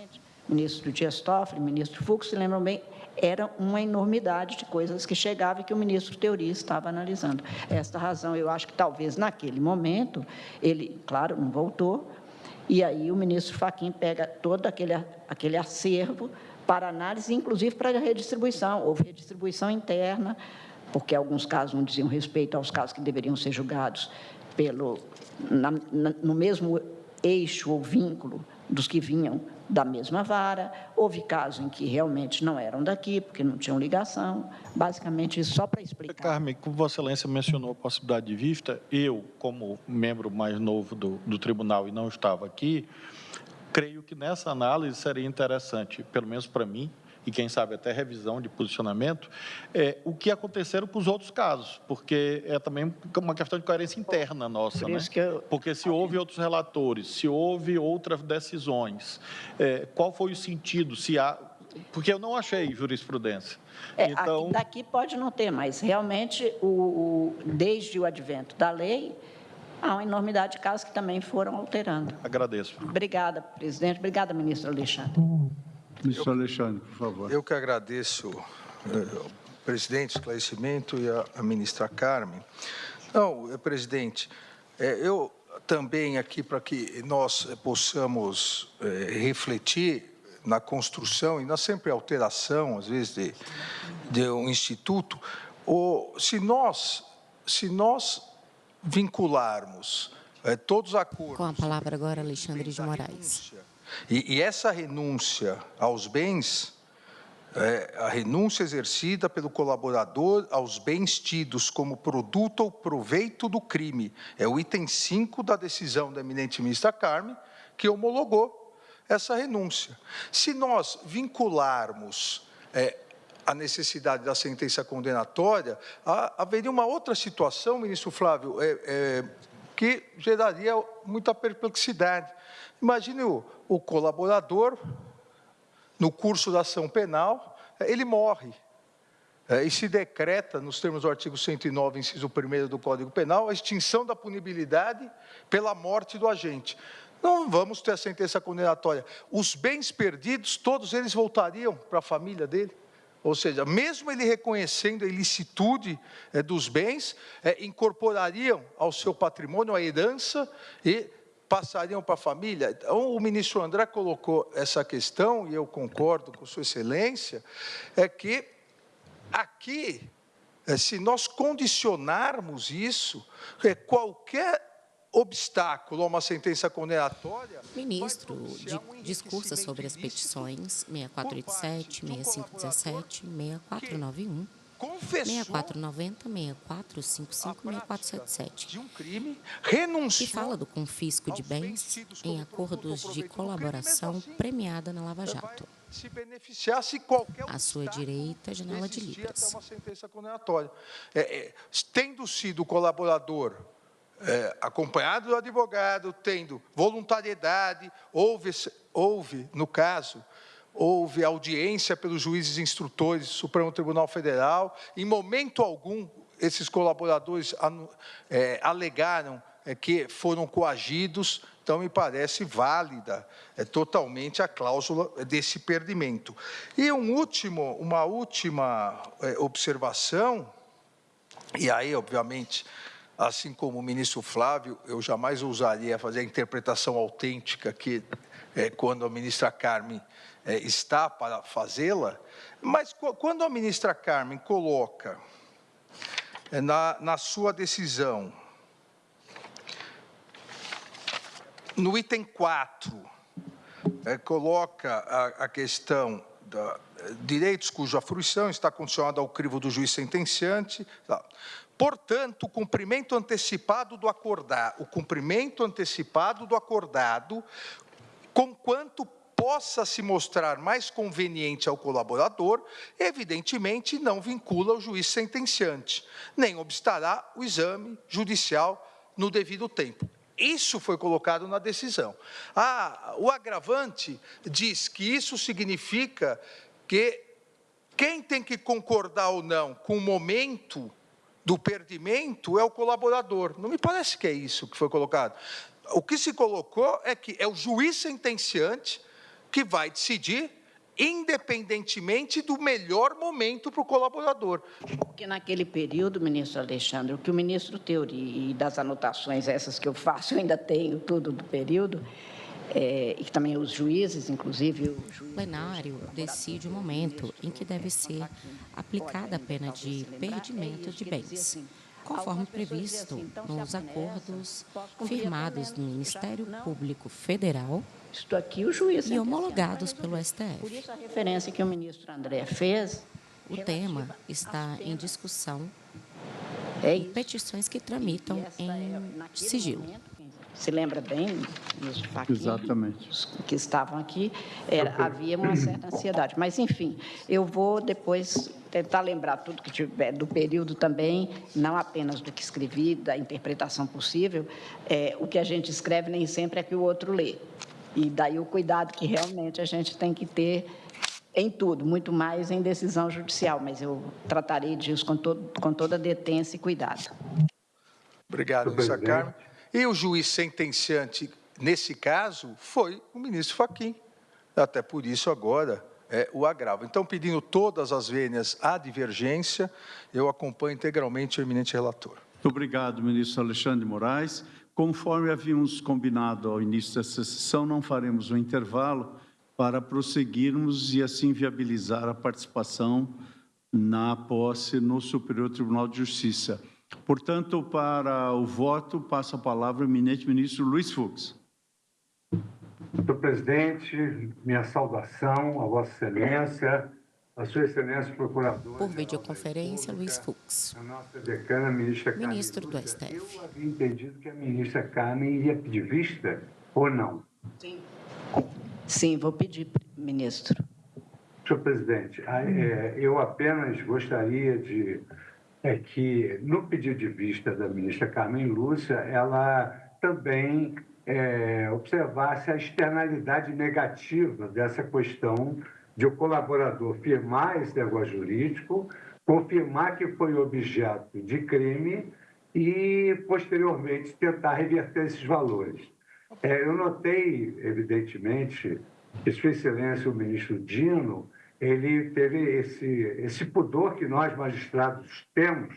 Ministro Dias Toffoli, ministro Fux, se lembram bem, era uma enormidade de coisas que chegavam e que o ministro Theori estava analisando. Esta razão, eu acho que talvez naquele momento, ele, claro, não voltou, e aí o ministro Fachin pega todo aquele acervo para análise, inclusive para redistribuição. Houve redistribuição interna, porque alguns casos não diziam respeito aos casos que deveriam ser julgados no mesmo eixo ou vínculo dos que vinham da mesma vara. Houve casos em que realmente não eram daqui, porque não tinham ligação. Basicamente, isso só para explicar. Carmen, como Vossa Excelência mencionou a possibilidade de vista, eu, como membro mais novo do tribunal e não estava aqui, creio que nessa análise seria interessante, pelo menos para mim, e quem sabe até revisão de posicionamento, o que aconteceram com os outros casos, porque é também uma questão de coerência interna nossa, né? Porque se houve outros relatores, se houve outras decisões, qual foi o sentido, se há... Porque eu não achei jurisprudência. Então... Daqui pode não ter, mas realmente, desde o advento da lei, há uma enormidade de casos que também foram alterando. Agradeço. Obrigada, presidente. Obrigada, ministro Alexandre. Ministro Alexandre, por favor. Eu que agradeço, presidente, o esclarecimento e a ministra Carmen. Não, presidente, eu também aqui, para que nós possamos refletir na construção e na sempre alteração, às vezes, de um instituto, se nós vincularmos todos os acordos... Com a palavra agora, Alexandre de Moraes. E essa renúncia aos bens, a renúncia exercida pelo colaborador aos bens tidos como produto ou proveito do crime, é o item 5 da decisão da eminente ministra Carmen, que homologou essa renúncia. Se nós vincularmos a necessidade da sentença condenatória, haveria uma outra situação, ministro Flávio, que geraria muita perplexidade. Imagine o colaborador, no curso da ação penal, ele morre. E se decreta, nos termos do artigo 109, inciso 1º do Código Penal, a extinção da punibilidade pela morte do agente. Não vamos ter a sentença condenatória. Os bens perdidos, todos eles voltariam para a família dele. Ou seja, mesmo ele reconhecendo a ilicitude dos bens, incorporariam ao seu patrimônio a herança e passariam para a família. Então, o ministro André colocou essa questão, e eu concordo com Sua Excelência, que aqui, se nós condicionarmos isso, qualquer obstáculo a uma sentença condenatória... Ministro discursa sobre as petições 6487, 6517, 6491, 6490, 6455, 6477, de um crime, renunciou, que fala do confisco de bens em acordos de colaboração premiada na Lava Jato. Se beneficiasse qualquer à sua direita, janela de Libras. Uma sentença condenatória. Tendo sido colaborador acompanhado do advogado, tendo voluntariedade, houve, no caso, houve audiência pelos juízes instrutores do Supremo Tribunal Federal. Em momento algum, esses colaboradores alegaram que foram coagidos. Então, me parece válida totalmente a cláusula desse perdimento. E uma última observação, e aí, obviamente, assim como o ministro Flávio, eu jamais ousaria fazer a interpretação autêntica que, quando a ministra Carmen está para fazê-la, mas quando a ministra Carmen coloca na sua decisão, no item 4, coloca a questão de direitos cuja fruição está condicionada ao crivo do juiz sentenciante. Portanto, o cumprimento antecipado do acordado, conquanto possa se mostrar mais conveniente ao colaborador, evidentemente não vincula o juiz sentenciante, nem obstará o exame judicial no devido tempo. Isso foi colocado na decisão. O agravante diz que isso significa que quem tem que concordar ou não com o momento do perdimento é o colaborador. Não me parece que é isso que foi colocado. O que se colocou é que é o juiz sentenciante que vai decidir, independentemente do melhor momento para o colaborador. Porque naquele período, ministro Alexandre, o que o ministro Theori, e das anotações essas que eu faço, eu ainda tenho tudo do período, e também os juízes, inclusive... O plenário decide o momento em que deve ser aplicada a pena de perdimento de bens, conforme previsto nos acordos firmados no Ministério Público Federal e homologados pelo STF. Por isso a referência que o ministro André fez... O tema está em discussão em petições que tramitam em sigilo. Se lembra bem, ministro Fachin, exatamente, os que estavam aqui, havia uma certa ansiedade. Mas, enfim, eu vou depois tentar lembrar tudo que tiver do período também, não apenas do que escrevi, da interpretação possível. O que a gente escreve nem sempre é que o outro lê. E daí o cuidado que realmente a gente tem que ter em tudo, muito mais em decisão judicial, mas eu tratarei disso com toda detência e cuidado. Obrigado, ministra Carmen. E o juiz sentenciante, nesse caso, foi o ministro Fachin. Até por isso, agora, o agravo. Então, pedindo todas as vênias à divergência, eu acompanho integralmente o eminente relator. Muito obrigado, ministro Alexandre de Moraes. Conforme havíamos combinado ao início dessa sessão, não faremos um intervalo para prosseguirmos e assim viabilizar a participação na posse no Superior Tribunal de Justiça. Portanto, para o voto, passo a palavra ao eminente ministro Luiz Fux. Senhor presidente, minha saudação a Vossa Excelência, a Sua Excelência Procuradora. Por videoconferência, Luiz Fux. A nossa decana, ministra Carmen Ministro do Lúcia. STF. Eu havia entendido que a ministra Carmen iria pedir vista ou não? Sim. Sim, vou pedir, ministro. Senhor presidente, eu apenas gostaria de que, no pedido de vista da ministra Carmen Lúcia, ela também observasse a externalidade negativa dessa questão de o colaborador firmar esse negócio jurídico, confirmar que foi objeto de crime e, posteriormente, tentar reverter esses valores. Eu notei, evidentemente, que Sua Excelência, o ministro Dino, ele teve esse pudor que nós, magistrados, temos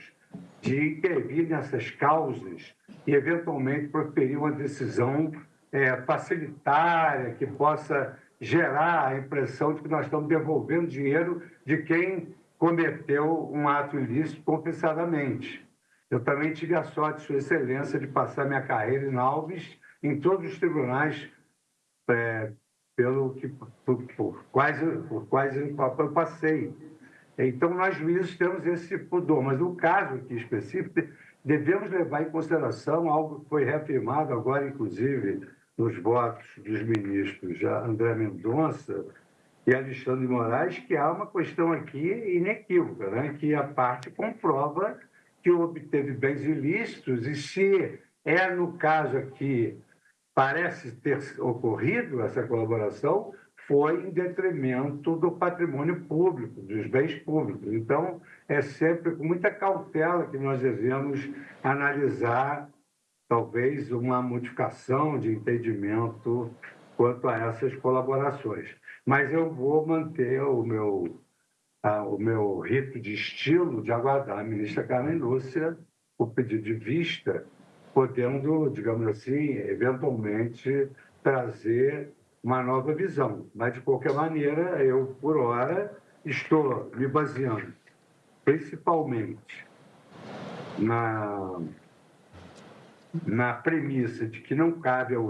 de intervir nessas causas e, eventualmente, proferir uma decisão facilitária, que possa gerar a impressão de que nós estamos devolvendo dinheiro de quem cometeu um ato ilícito confessadamente. Eu também tive a sorte, Sua Excelência, de passar minha carreira em Alves, em todos os tribunais por quais eu passei. Então, nós juízes temos esse pudor, mas no caso aqui específico, devemos levar em consideração algo que foi reafirmado agora, inclusive, nos votos dos ministros André Mendonça e Alexandre de Moraes, que há uma questão aqui inequívoca, né? Que a parte comprova que obteve bens ilícitos e se no caso aqui, parece ter ocorrido essa colaboração, foi em detrimento do patrimônio público, dos bens públicos. Então, é sempre com muita cautela que nós devemos analisar, talvez, uma modificação de entendimento quanto a essas colaborações. Mas eu vou manter o meu rito de estilo de aguardar a ministra Carmen Lúcia o pedido de vista, podendo, digamos assim, eventualmente trazer uma nova visão. Mas, de qualquer maneira, eu, por hora, estou me baseando principalmente na premissa de que não cabe ao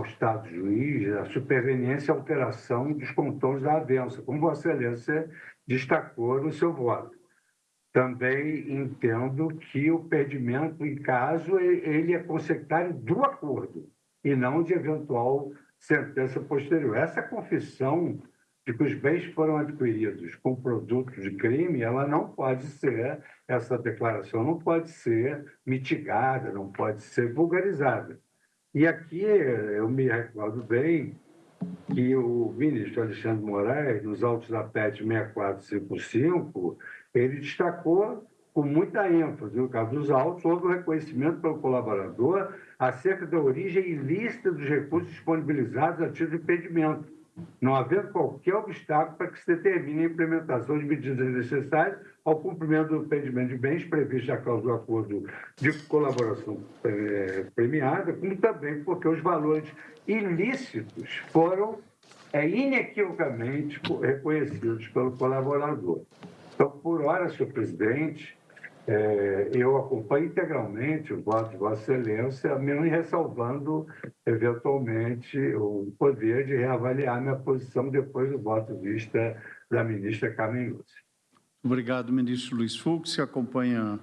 Estado juiz a superveniência e alteração dos contornos da avença, como Vossa Excelência destacou no seu voto. Também entendo que o perdimento, em caso, ele é consequência do acordo e não de eventual sentença posterior. Essa confissão de que os bens foram adquiridos com produto de crime, ela não pode ser, essa declaração não pode ser mitigada, não pode ser vulgarizada. E aqui eu me recordo bem que o ministro Alexandre Moraes, nos autos da PET 6455, ele destacou com muita ênfase, no caso dos autos, houve o reconhecimento pelo colaborador acerca da origem ilícita dos recursos disponibilizados a título de impedimento, não havendo qualquer obstáculo para que se determine a implementação de medidas necessárias ao cumprimento do impedimento de bens previsto na cláusula do acordo de colaboração premiada, como também porque os valores ilícitos foram inequivocamente reconhecidos pelo colaborador. Então, por hora, senhor presidente, eu acompanho integralmente o voto de Vossa Excelência, mesmo ressalvando, eventualmente, o poder de reavaliar minha posição depois do voto de vista da ministra Carmen Lúcia. Obrigado, ministro Luiz Fux, que acompanha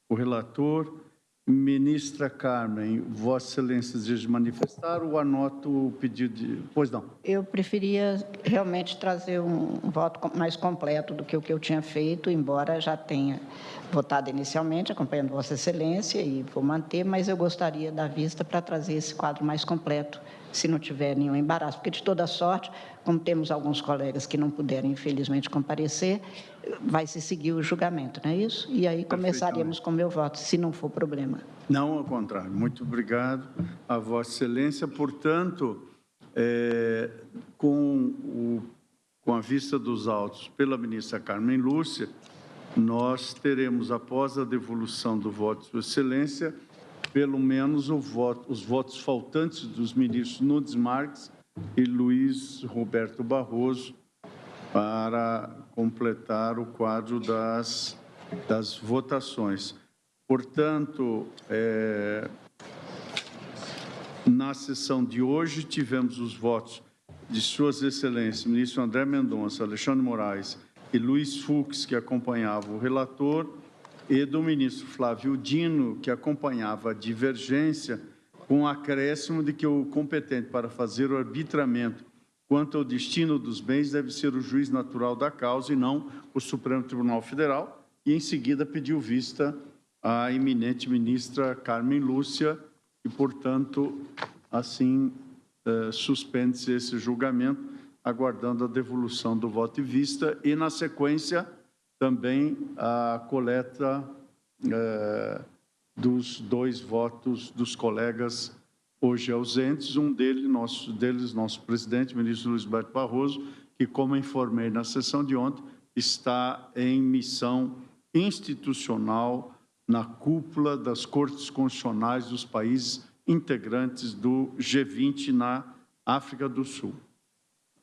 o relator. Ministra Carmen, Vossa Excelência deseja manifestar ou anoto o pedido de... Pois não. Eu preferia realmente trazer um voto mais completo do que o que eu tinha feito, embora já tenha votado inicialmente, acompanhando Vossa Excelência, e vou manter, mas eu gostaria da vista para trazer esse quadro mais completo, se não tiver nenhum embaraço, porque, de toda sorte, como temos alguns colegas que não puderam, infelizmente, comparecer, vai se seguir o julgamento, não é isso? E aí começaríamos com o meu voto, se não for problema. Não, ao contrário. Muito obrigado a Vossa Excelência. Portanto, com a vista dos autos pela ministra Carmen Lúcia, nós teremos, após a devolução do voto de Sua Excelência, pelo menos os votos faltantes dos ministros Nunes Marques e Luiz Roberto Barroso para completar o quadro das votações. Portanto, na sessão de hoje, tivemos os votos de Suas Excelências, ministro André Mendonça, Alexandre Moraes e Luiz Fux, que acompanhava o relator, e do ministro Flávio Dino, que acompanhava a divergência, com o acréscimo de que o competente para fazer o arbitramento quanto ao destino dos bens deve ser o juiz natural da causa e não o Supremo Tribunal Federal, e em seguida pediu vista à eminente ministra Carmen Lúcia e, portanto, assim suspende-se esse julgamento, aguardando a devolução do voto e vista e, na sequência, também a coleta dos 2 votos dos colegas hoje ausentes, um deles, nosso presidente, ministro Luiz Roberto Barroso, que, como informei na sessão de ontem, está em missão institucional na cúpula das cortes constitucionais dos países integrantes do G20 na África do Sul.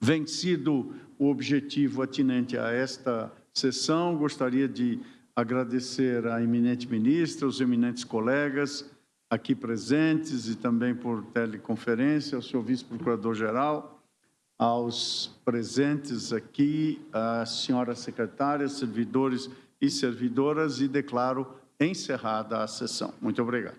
Vencido o objetivo atinente a esta sessão, gostaria de agradecer à eminente ministra, aos eminentes colegas aqui presentes e também por teleconferência, ao senhor vice-procurador-geral, aos presentes aqui, à senhora secretária, servidores e servidoras, e declaro encerrada a sessão. Muito obrigado.